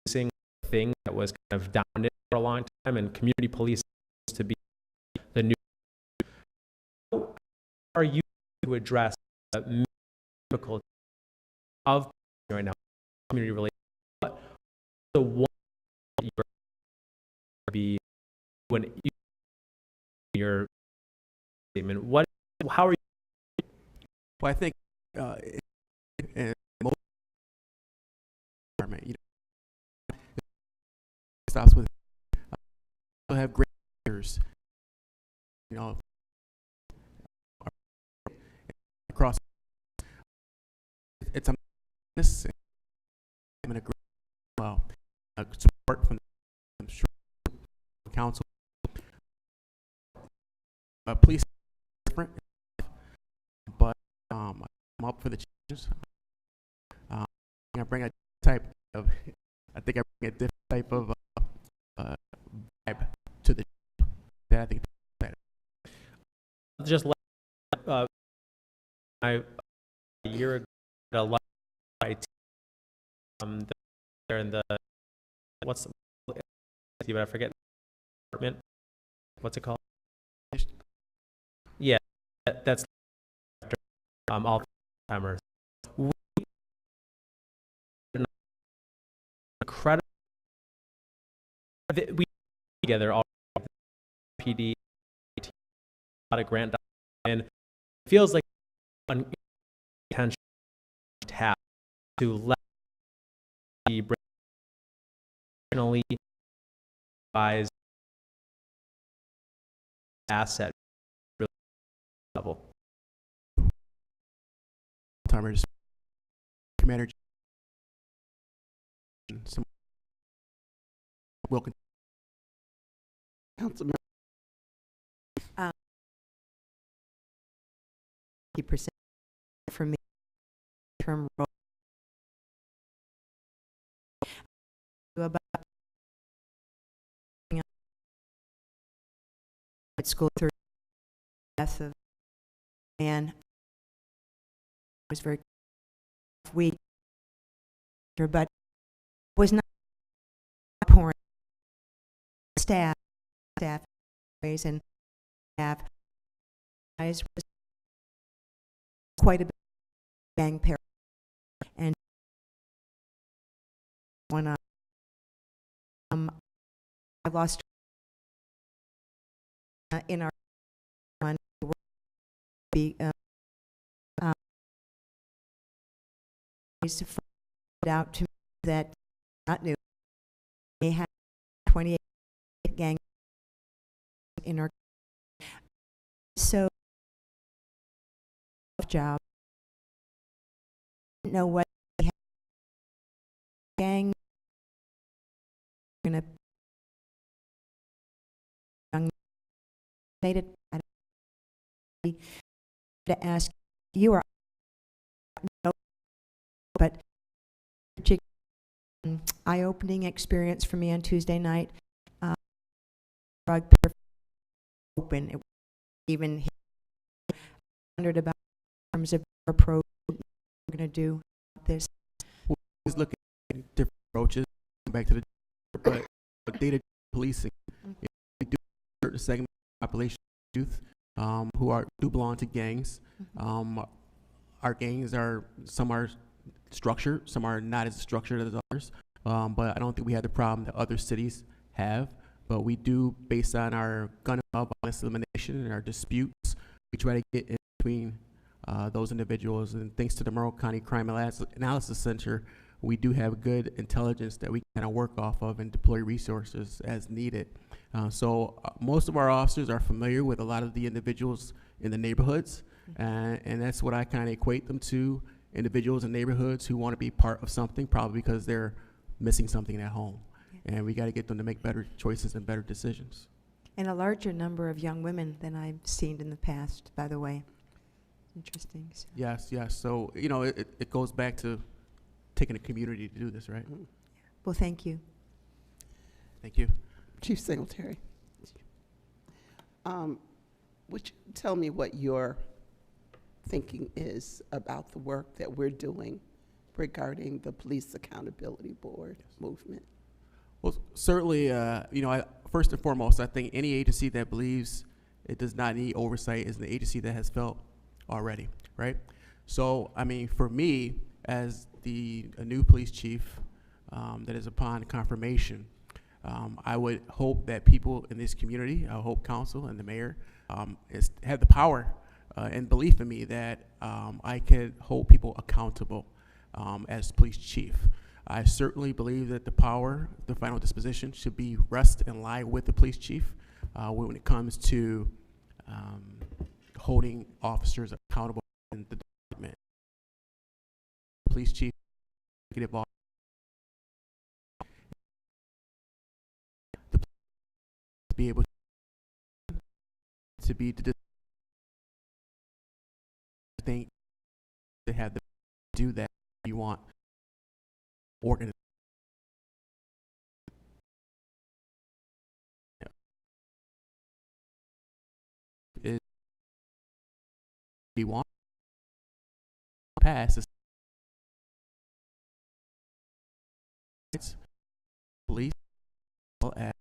policing a thing that was kind of down for a long time, and community policing used to be the new. How are you to address the difficulty of right now community relations? What the one be when your statement? How are you? Well, I think in most department, stops with have great leaders, across. It's a I'm in a great support from the council. Police different, but I'm up for the changes. I bring a type of, I think I bring a different type of vibe to the that I think is better. Just a year ago, a lot of IT, they're in the but I forget the department. What's it called? Yeah, that's all timers. Incredible. We together all PD, a lot of grant, and it feels like an intentional tap to let the brainly advise asset level. Timers, Commander. Some will continue. Councilmember. 50% for me term role about at school through death of man was very weak, but was not pouring staff ways and have eyes was quite a bit bang pair and when I lost in our one be to find out to me that not new. They had 28 gang in our so job. Didn't know what they had. Gang gonna young made it. I don't to ask you are no, but eye-opening experience for me on Tuesday night. Drug open. It even wondered about in terms of approach we're going to do this. We're always looking at different approaches. Back to the but data policing. We do a certain segment of the population, youth, who do belong to gangs. Our gangs some are structured, some are not as structured as others. But I don't think we have the problem that other cities have. But we do, based on our gun and violence elimination and our disputes, we try to get in between those individuals. And thanks to the Monroe County Crime Analysis Center, we do have good intelligence that we kind of work off of and deploy resources as needed. So most of our officers are familiar with a lot of the individuals in the neighborhoods, and that's what I kind of equate them to, individuals in neighborhoods who want to be part of something, probably because they're missing something at home. And we got to get them to make better choices and better decisions. And a larger number of young women than I've seen in the past, by the way. Interesting. So. Yes, yes. So, you know, it goes back to taking a community to do this, right? Well, thank you. Thank you. Chief Singletary, would you tell me what your thinking is about the work that we're doing regarding the Police Accountability Board movement? Well, certainly, you know, first and foremost, I think any agency that believes it does not need oversight is an agency that has failed already, right? So, I mean, for me, as a new police chief that is upon confirmation, I would hope that people in this community, I hope council and the mayor, have the power and belief in me that I can hold people accountable as police chief. I certainly believe that the power, the final disposition, should be rest and lie with the police chief when it comes to holding officers accountable in the department. Police chief, executive officer, to be able to be the thing to have the do that you want organization. Is we want pass it's police as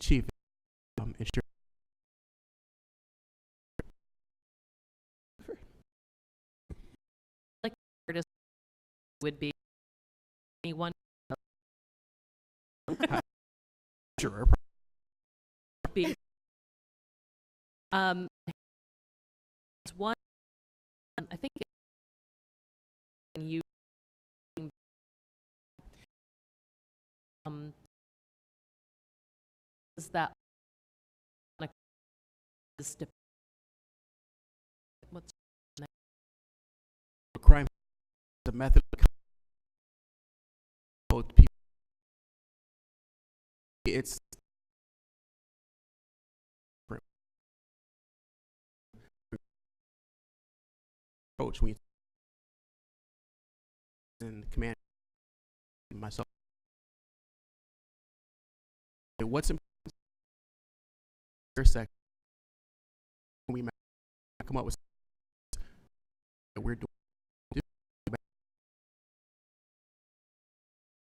chief ensure Like artist would be anyone sure be it's one I think you is that what's crime the method of both people it's approach when you and command myself what's important your second we come up with that we're doing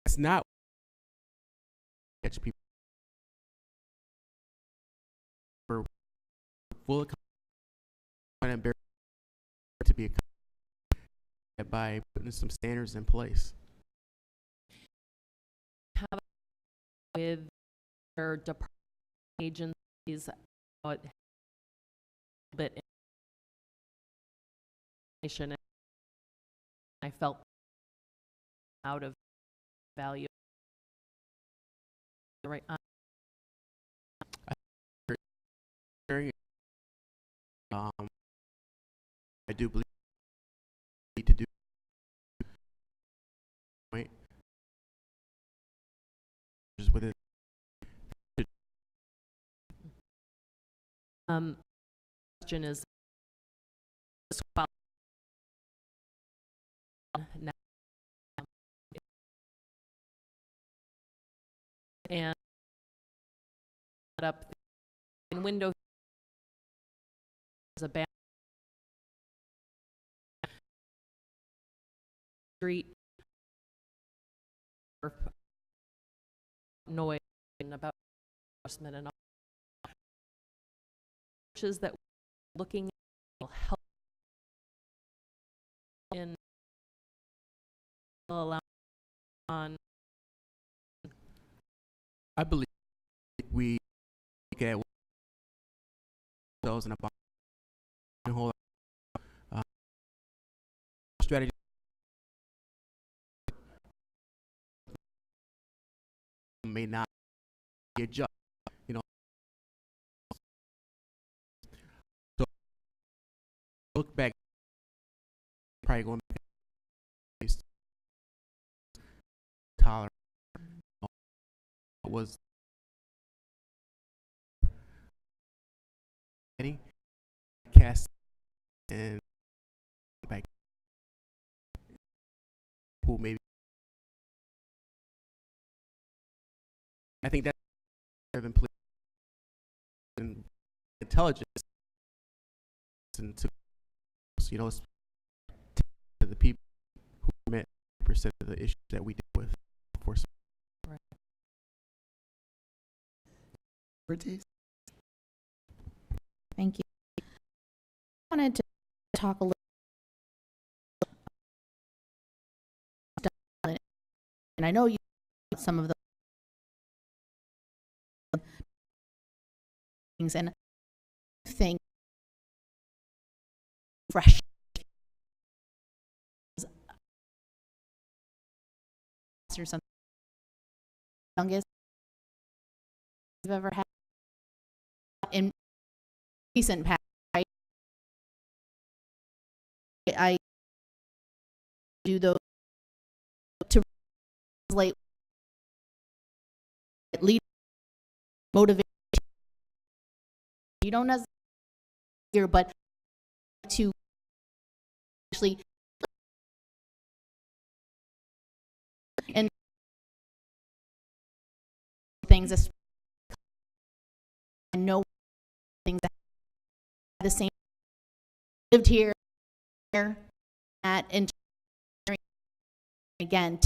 it's not catch people for full and to be by putting some standards in place. have other department agencies, but information, and I felt out of value. Right. I do believe we need to do point just within Question is now, and up in Windows is a bad street or noise and about enforcement and all approaches that we're looking at will help in allow on. I believe we get those in a box and hold strategy may not be adjusted, you know. So look back, probably going back to tolerance was cast and back who maybe I think that's been played in intelligence and to you know to the people who met percent of the issues that we deal with for Right. Ortiz? Thank you. I wanted to talk a little about it, and I know you some of the things, and I think fresh or something youngest you've ever had in recent past. I do those to translate lead motivation. You don't necessarily hear, but to actually and things and know things that the same lived here at and again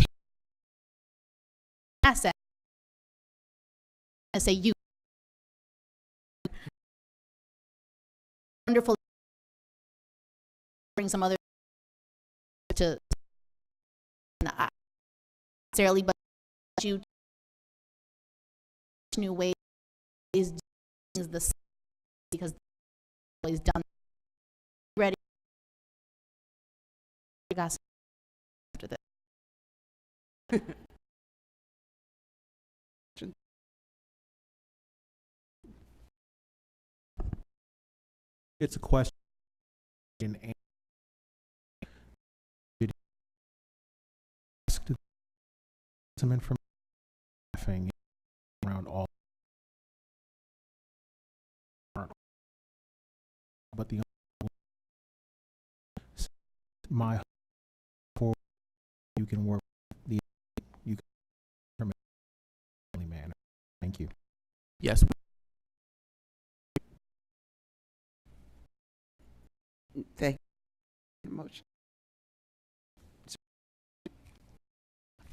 asset. I say you wonderful bring some other to not necessarily, but you new ways is the same because always done ready. After that. It's a question and asked some information around all, but the my for you can work the you can manner. Thank you. Yes. Thank you. Motion.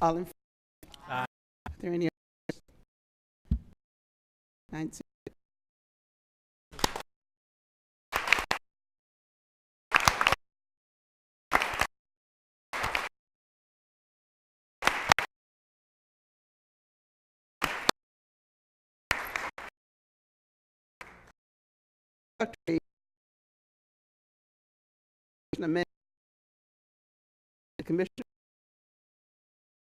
All in favor? Are there any others? 9-0. introductory amendment, the commissioner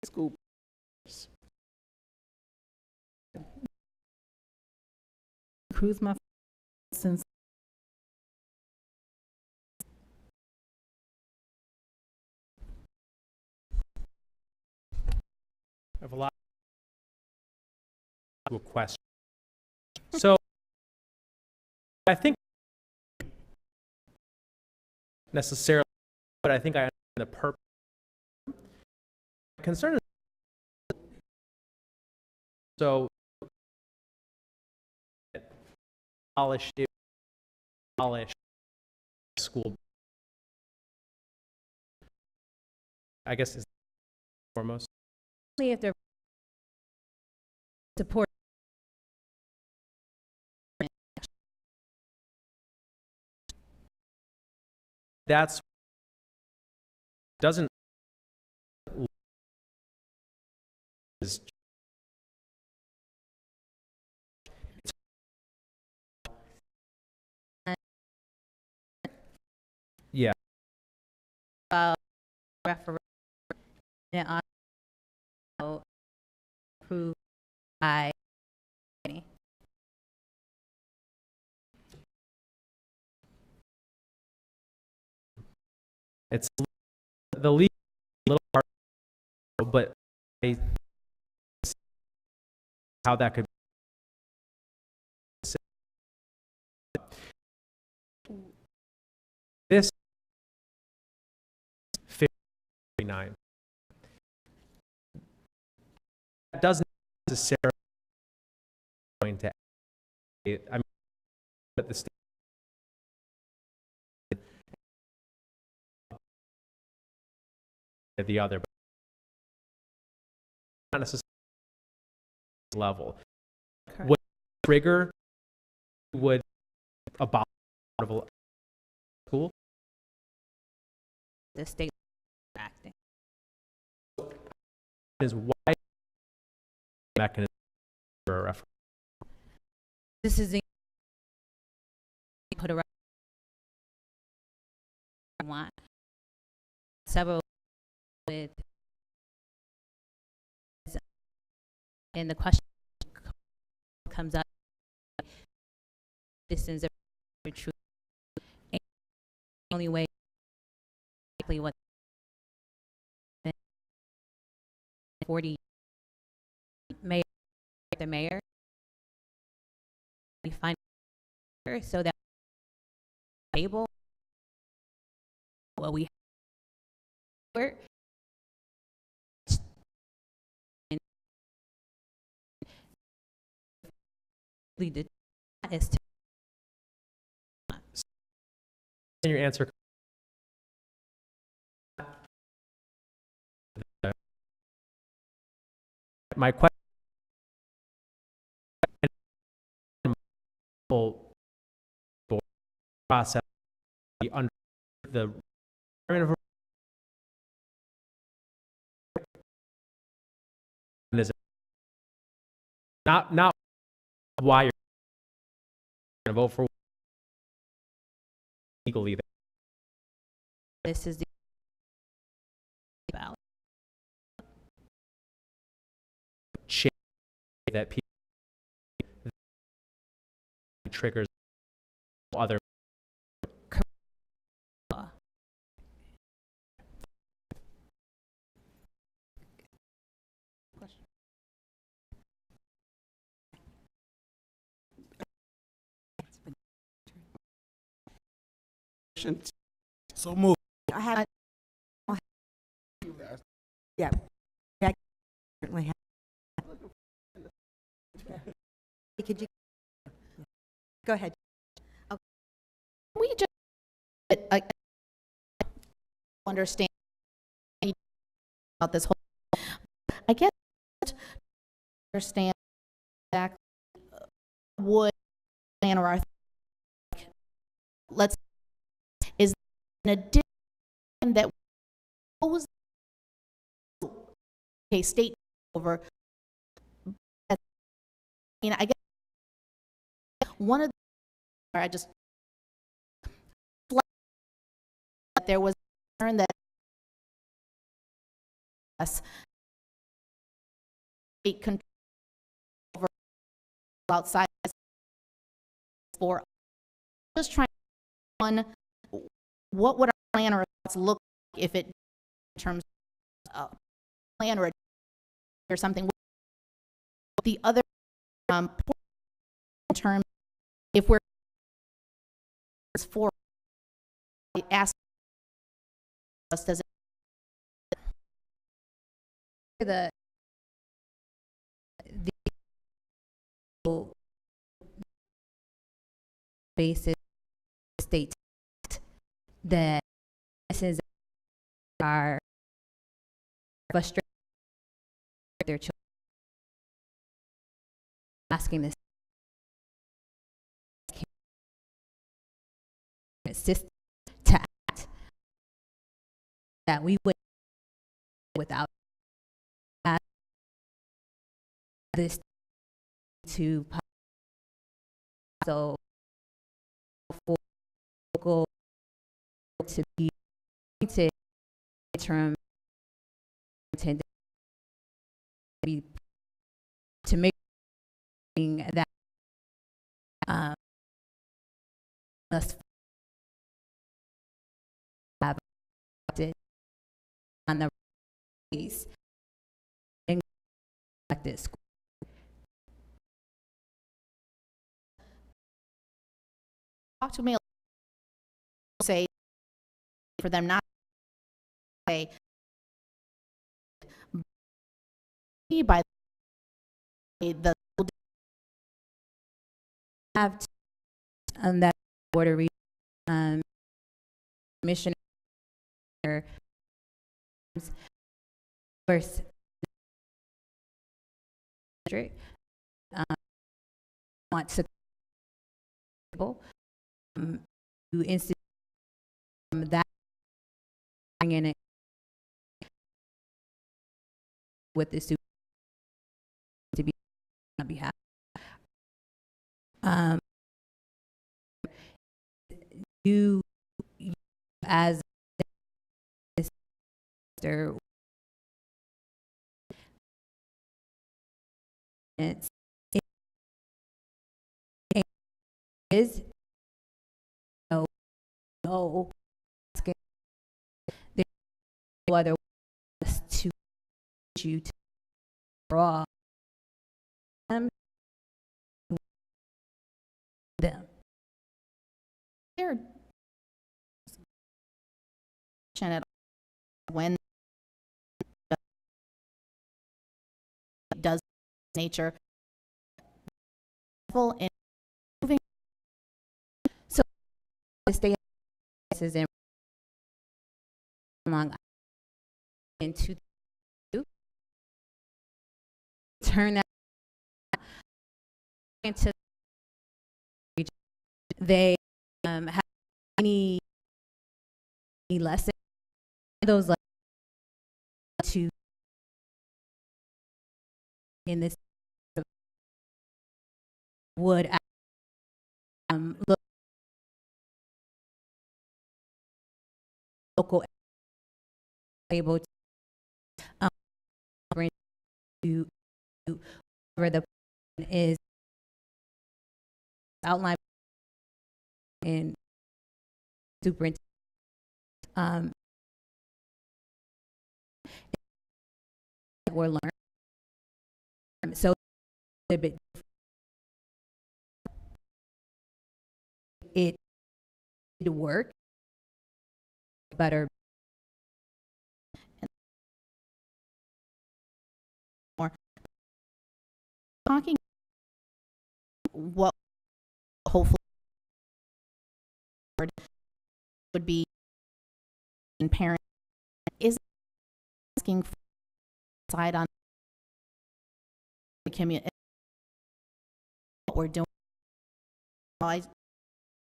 school Cruise my since I have a lot to a question. So I think necessarily, but I think I understand the purpose. My concern is so abolish school. I guess is foremost. If they're support That's doesn't is yeah. referendum and also approved by It's the legal little part, but I see how that could this 59 that doesn't necessarily going to I mean at the state at the other, but not necessarily level. Correct. What trigger would abolish school? the state acting. Is why mechanism for a referendum? This is the put around want several with and the question comes up distance of truth. And the only way exactly what 40 mayor the mayor we find so that able what we were is to In your answer, my question process under the is not why you're going to vote for legally. this is the ballot. Change that people triggers other Law. So move. I have, yeah, I certainly have. Could you, go ahead. We just understand about this whole. I guess understand exactly would plan or our let's is an addition that was a state over. I mean, I guess one of the I just there was concern that us state control over outside for just trying one, what would our plan or results look like if it in terms of plan or something. The other in terms if we're for I ask us does The basis state that this is our frustrated their children asking this system to act that we would without this to so for local to be to term to be to make that us have it on the case and like this. Talk to me, say for them not to say by the Have to, that board of commissioner first want to to institute that bring in it with the super to be on behalf. You as Mr. It is no there's no other ways to you to draw them There when does nature in moving so the state is in Long into turn that into they have any lessons those like to in this would look local able to bring to where the is outlined in superintendent we're learning so a bit it work better more talking what hopefully would be in parent is asking for side on the community what we're doing.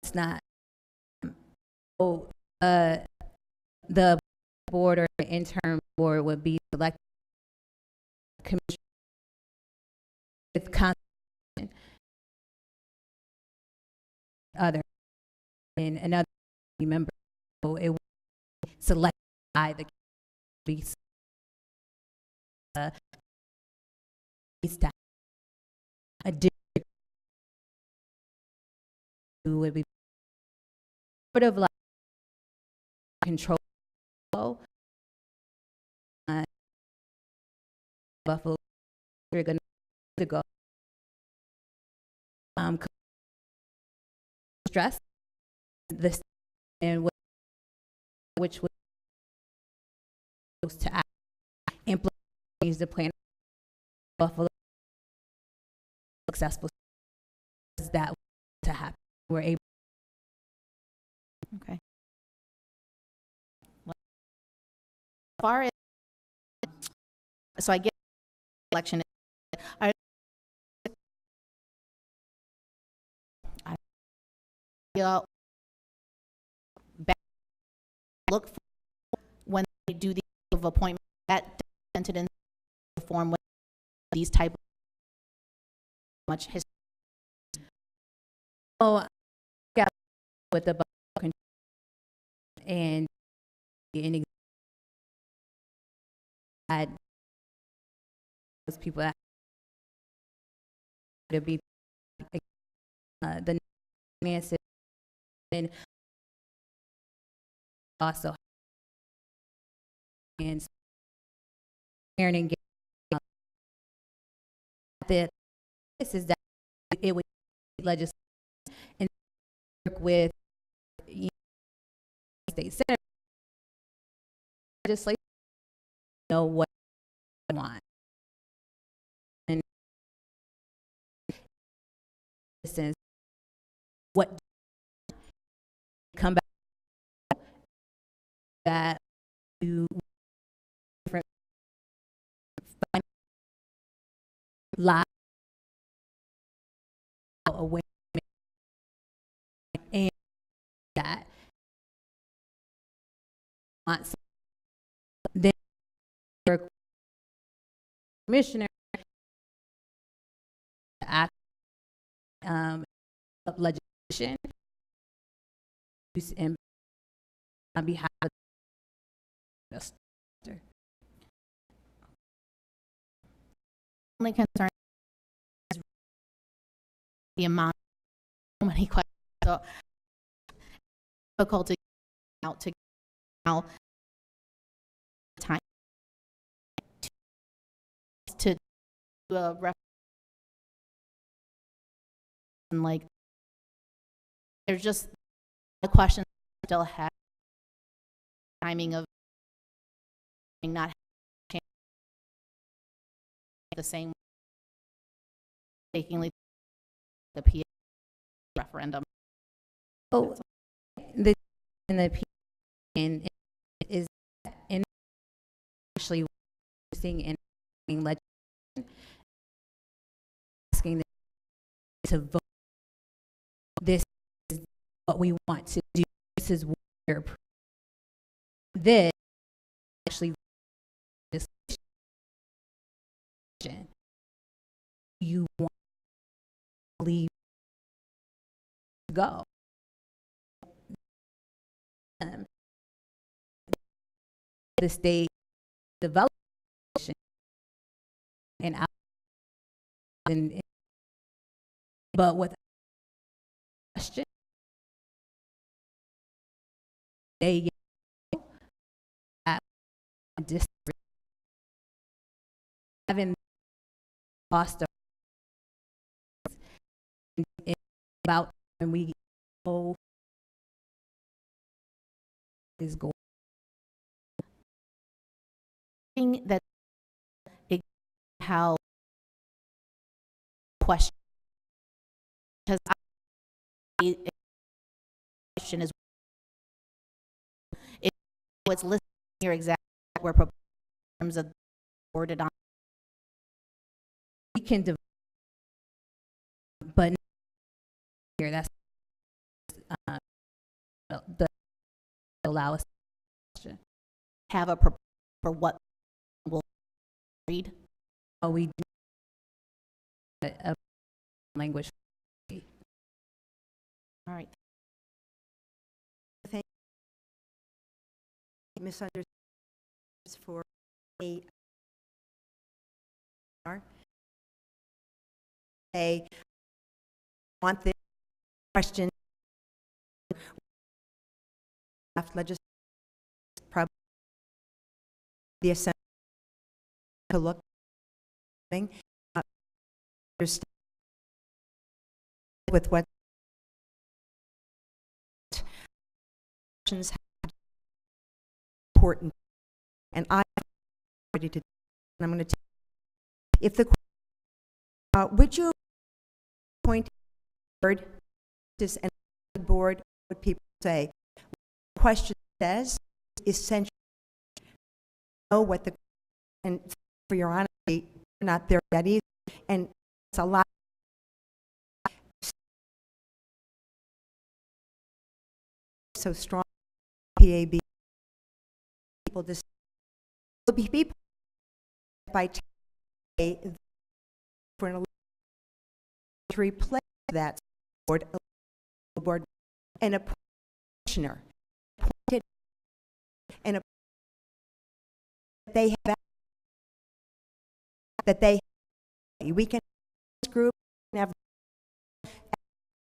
It's not the board or the interim board would be selected commission with consultation other and another member so it selected by the county. Needs to have a district who would be sort of like control Buffalo. We're going to go stress this and which was to implement the plan Buffalo successful that to happen. We're able. Okay. Well, as far as, so I get election. I look for when they do the of appointment that entered in the form with these type of much history. Oh, yeah, with the and any had those people that to be the Nancy and also and parenting that this is that it would legislate and work with state senate legislation know what they want and since what come back that you different lie away and that then commissioner act of legislation and on behalf of the only concern is the amount of many questions. So difficult to get out to now time to do a reference and like there's just the question still have timing of not the same taking the PA referendum. Oh, the in the PA and is in actually seeing and legislation asking to vote. This is what we want to do. This is what we're this actually this you want to leave to go. The state development and out but with question they at district having foster about when we go is going that it how question because question is what's listed here exactly what we're proposing in terms of worded on we can but here that's the allow us to have a for what we'll read. Oh, we do a language. All right. Thank misunderstood for a say, want this question legislation probably the assembly to look understand with what questions important, and I'm ready to. And I'm going to. If the would you point board this and the board what people say? Question says essentially know what the and for your honesty, you're not there yet either, and it's a lot. So strong, PAB people just will be people by for an election to replace that board and a commissioner appointed and a they have that they we can this group have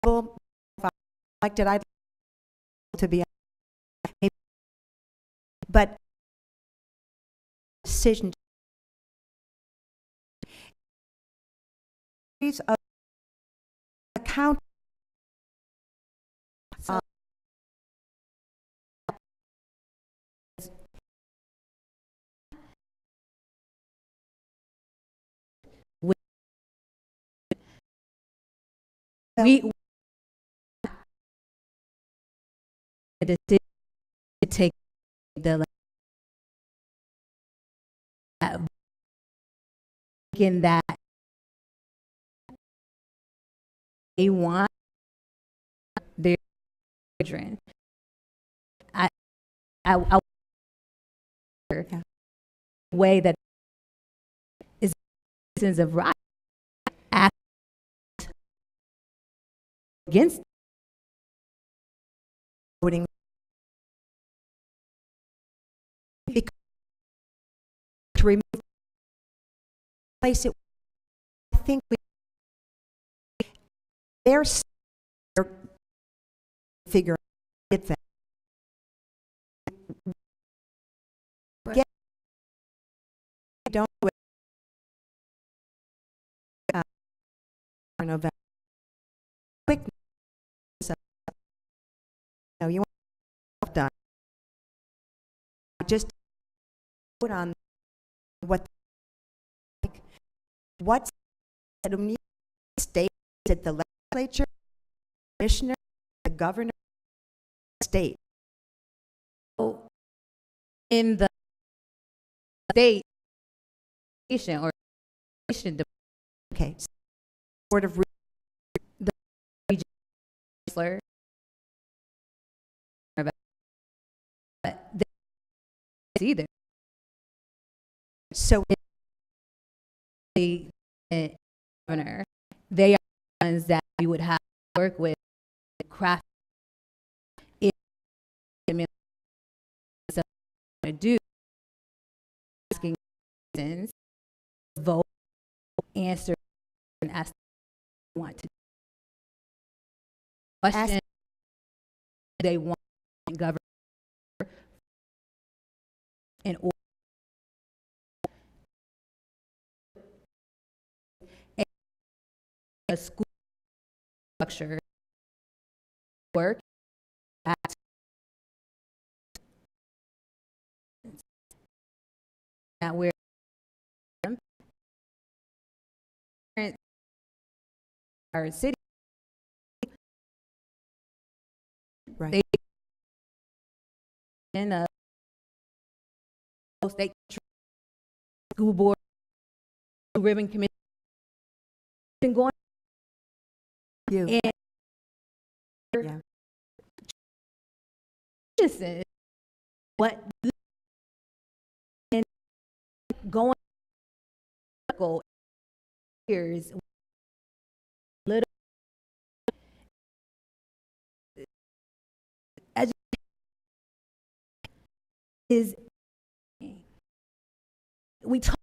elected I'd to be but decision of account we a decision to take the in that they want their children. I way that is citizens of right act against voting because to remove place it. I think they're figure it that get don't do it for November. Quick, no, you want done. Just put on what's the state at the legislature, commissioner, the governor, state. In the state or okay, Board of the legislature, but either. So the governor, they are the ones that you would have to work with, craft it to do, asking citizens, vote, answer, and ask what they want to do. Question they want government in order a school structure work at that where our city right. They in a state school board ribbon committee been going you and yeah. Citizens, what and going years little is we talk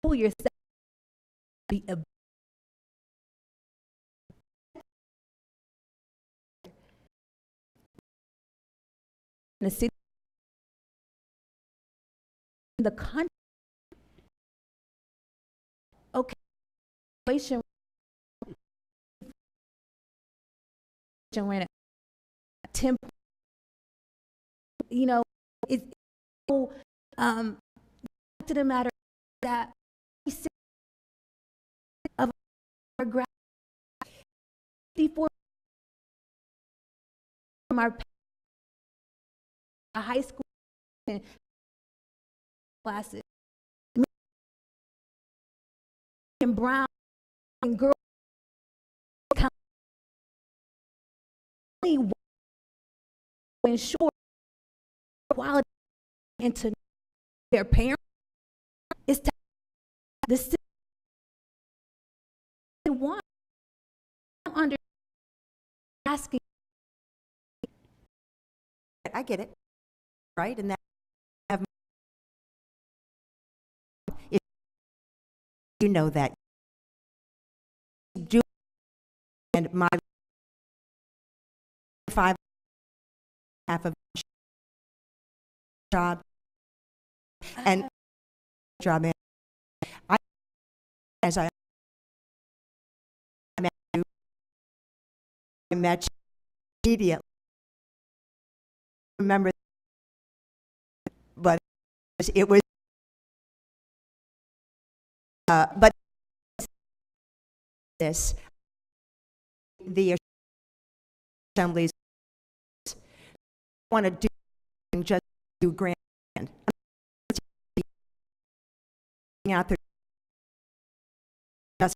pull yourself be a in the city, in the country. Okay, inflation ran at 10. You know, it's so to the matter that of our grad 54 from our high school classes and brown and girls only ensure quality into their parents is to the city want under asking. I get it, right? And that have if you know that do and my 5 half of job and job in I as I met you immediately remember but it was but this the assemblies want to do just do grand out there just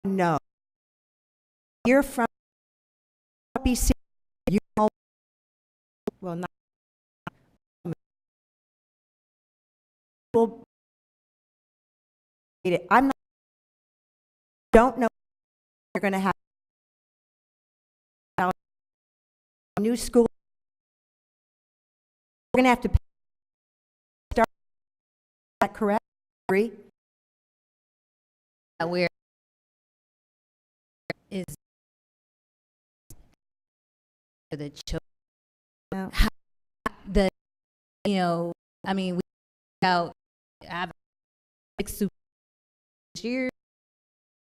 no you're from BC you know well not well I'm not don't know you're going to have a new school we're going to have to start is that correct agree Where is the children the you know I mean we out have 6 super years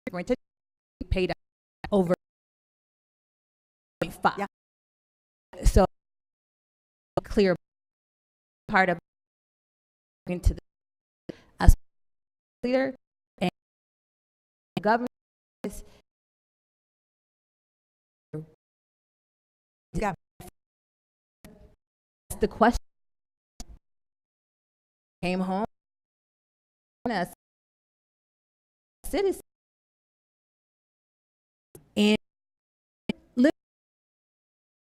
we're going to paid over 5 yeah. So a clear part of into the as leader and government is yeah. the question came home as citizens and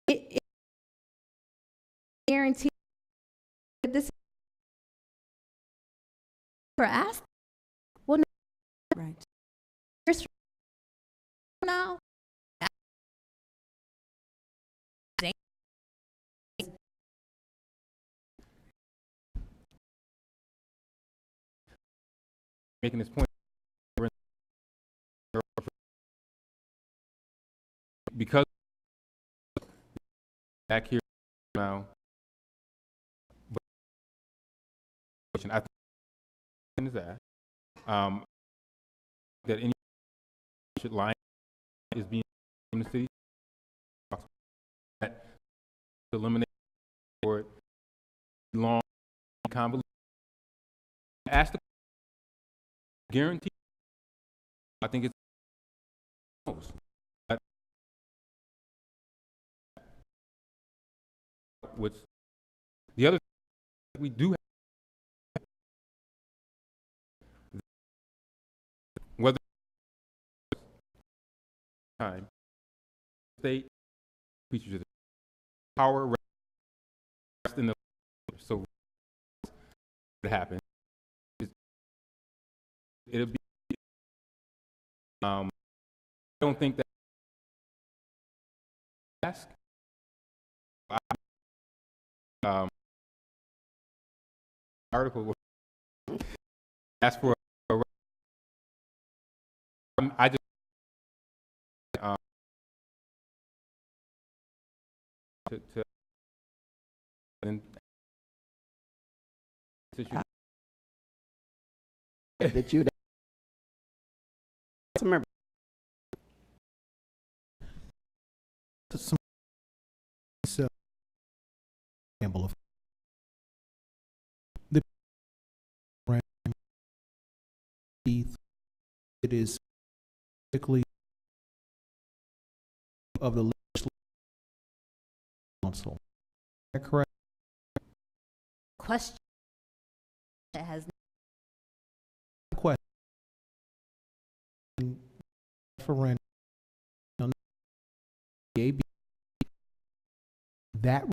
it guarantee that this for asked well no, right years from now Making this point because back here now, but I think is that that any line is being in the city that to eliminate or long convoluted. Ask the guarantee. I think it's what's the other we do have, whether time state features of the power rest in the so what happens it'll be I don't think that ask. Um, article ask for I just um, to and since you That you, Councilmember, Some example of the it is typically of the legislative council. Is that correct? Question that has Question. Referendum on the AB that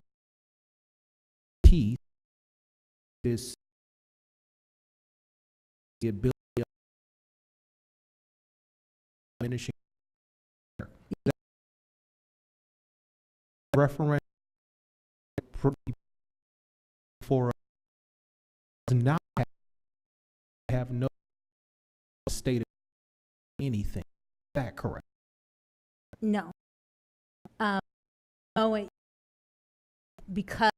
piece is the ability of diminishing referendum for does not have no stated anything. Is that correct? no. Oh wait, because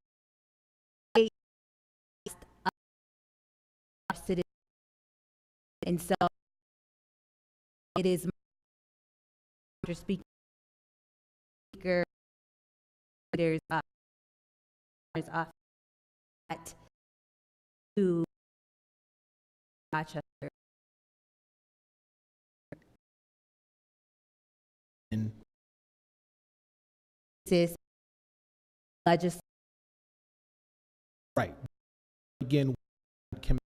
they are citizens, and so it is my speaker. There's off at to Rochester. And This is legislative. right. Again, we can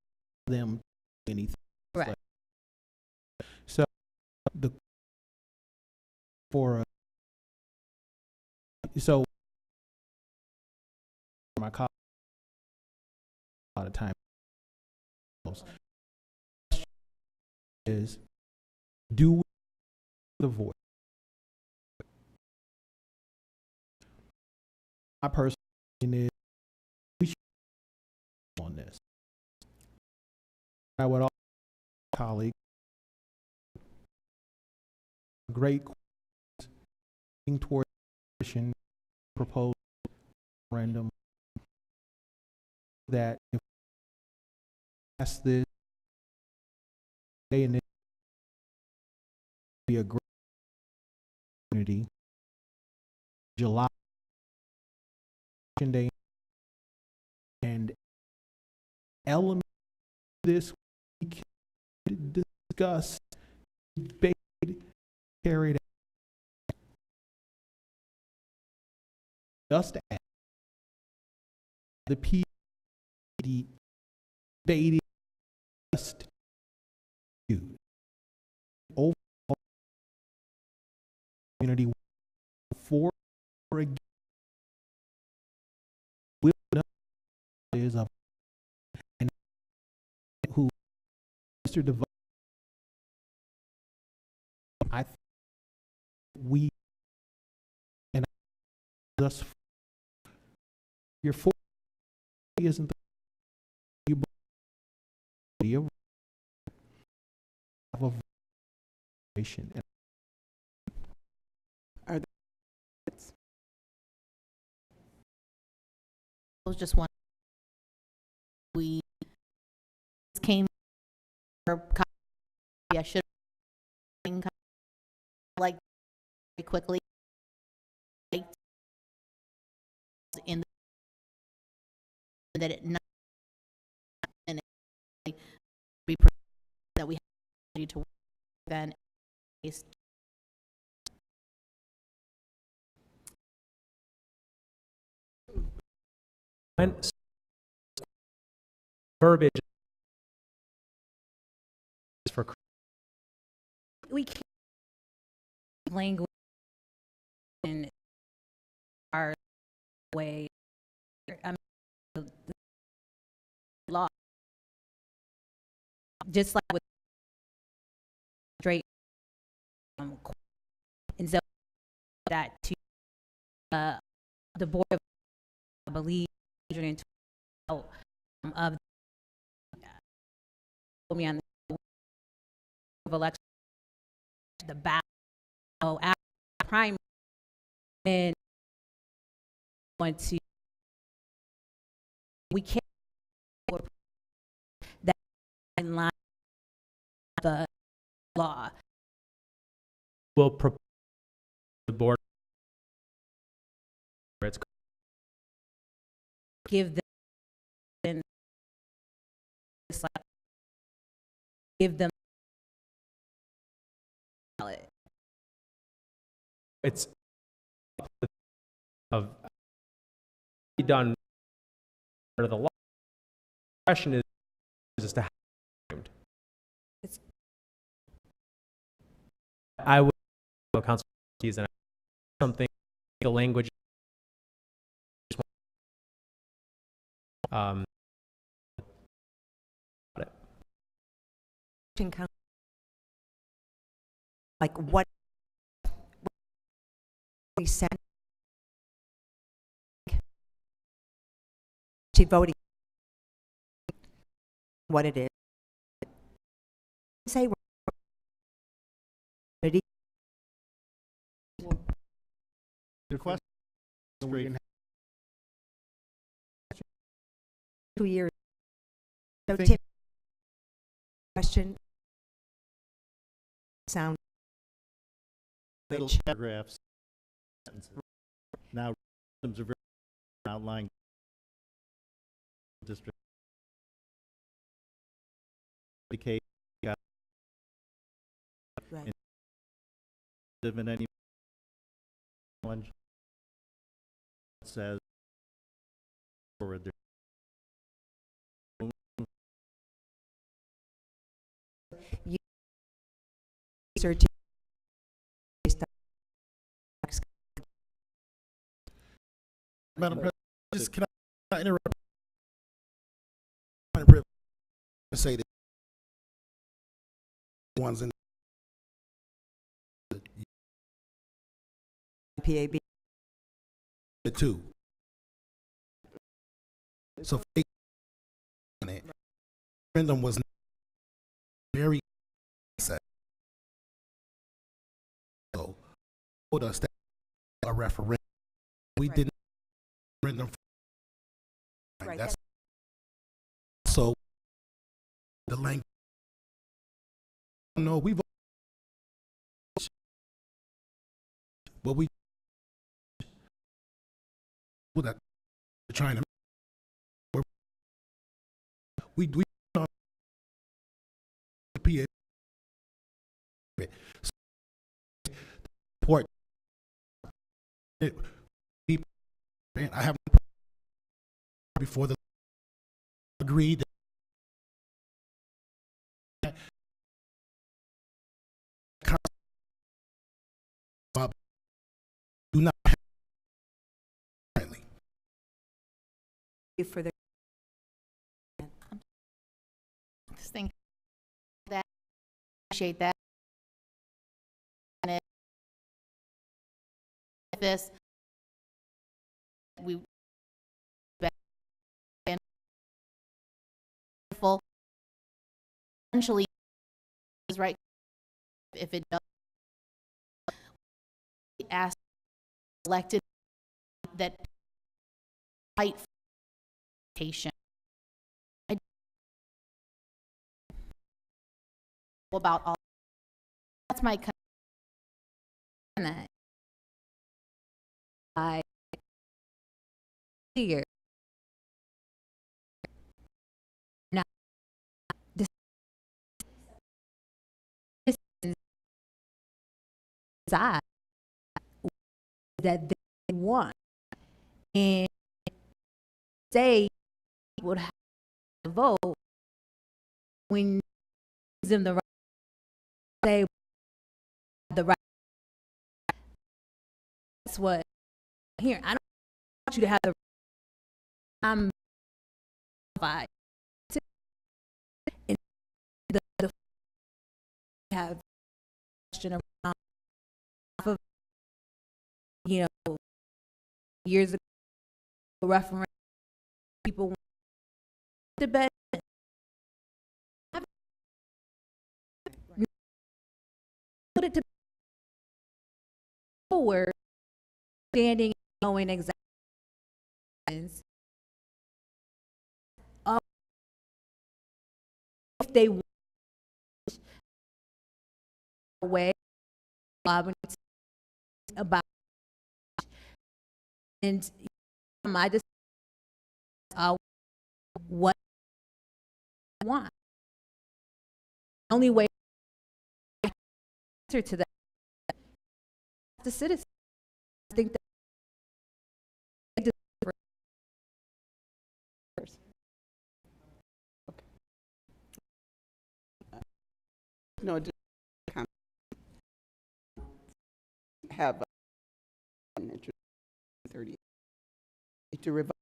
them anything. Right. So the for so my colleague a lot of time is do the voice. My personal opinion is we should on this. I would also colleague great toward proposed referendum that if we pass this day and it be a great opportunity July day and element of this we can discuss debate carried out just as the PD debated just you overall community for or against will not is a and who Mr. Devine I think we and thus your 40 isn't the you have a vocation. are there I was just wondering, we came for I should like very quickly in that it not and it be that we have to then When verbiage is for We can't language in our way. I mean, the law, just like with straight, and so that to the board of, I believe, 112 of put me on the board of election, the ballot after the primary, and going to we can't that in line with the law. Will propose the board. It's Give them it's like give them ballot. it's of be done under the law. The question is as to how It's- I would go council trustees and something the language um like what we sent to voting, what it is. Say we're The question is great. 2 years. So Think- Tim, question sound Little paragraphs, sentences. Now, terms of outlying district. Indicate right. in any challenge says forward there. You research Madam President, just can I interrupt? Madam President, to say that ones in PAB. the two. So referendum was very set. So told us that a referendum. We didn't referendum. Right, That's so the language. No, we voted. But we that we're trying to we PA support it, and I have before the agreed that do not currently. For the Just think that, appreciate that. And this, we full essentially is right. If it does, ask elected that fight patient. About all that's my comment. I clear now this side that they want and they would have to vote when them the right say the right. That's what here. I don't want you to have the. I'm qualified to and the have question around of years ago, a referendum, people want debate. Put it to forward, standing and knowing exactly if they want a way about and I just what I want. The only way I can answer to that the citizens. I think that No, just kind of have an interest in 30 to revise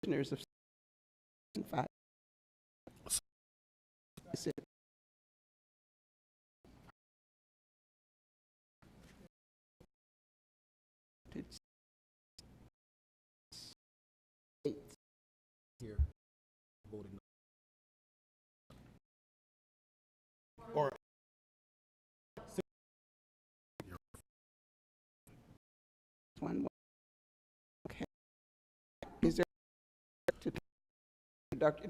commissioners of 5. Here, voting. Or One. Okay. Is there to conduct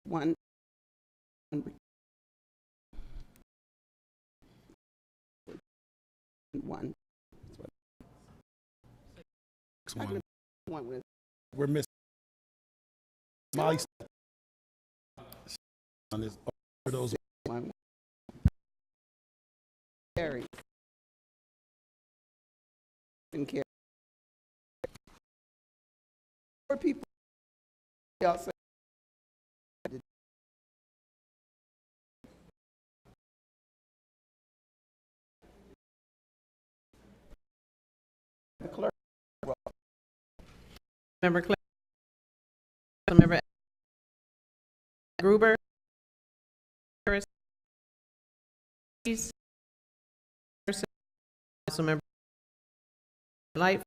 one? One. One with. we're missing Molly on this. Those One. Carry. And carry. 4 people. Y'all say. The clerk. Member Clay, Member Gruber, Councilmember Light,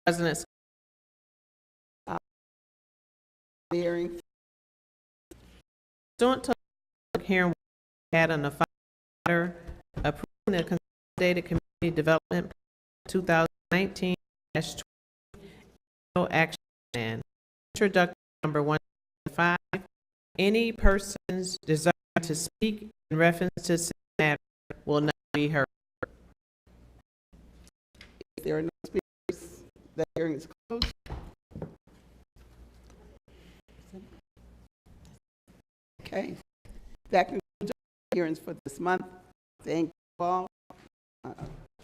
President Hearing. Pursuant to the hearing we had on the matter approving the consolidated community development 2019-20 action plan. Introduction number 105. Any persons desiring to speak in reference to this matter will not be heard. If there are no speakers, the hearing is closed. Okay. That concludes our hearings for this month. Thank you all.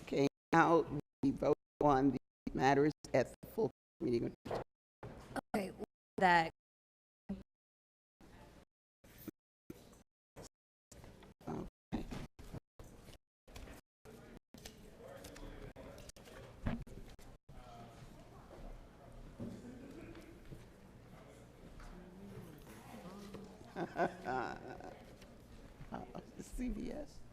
Okay, now we vote on the matters at the full meeting. okay, that CVS.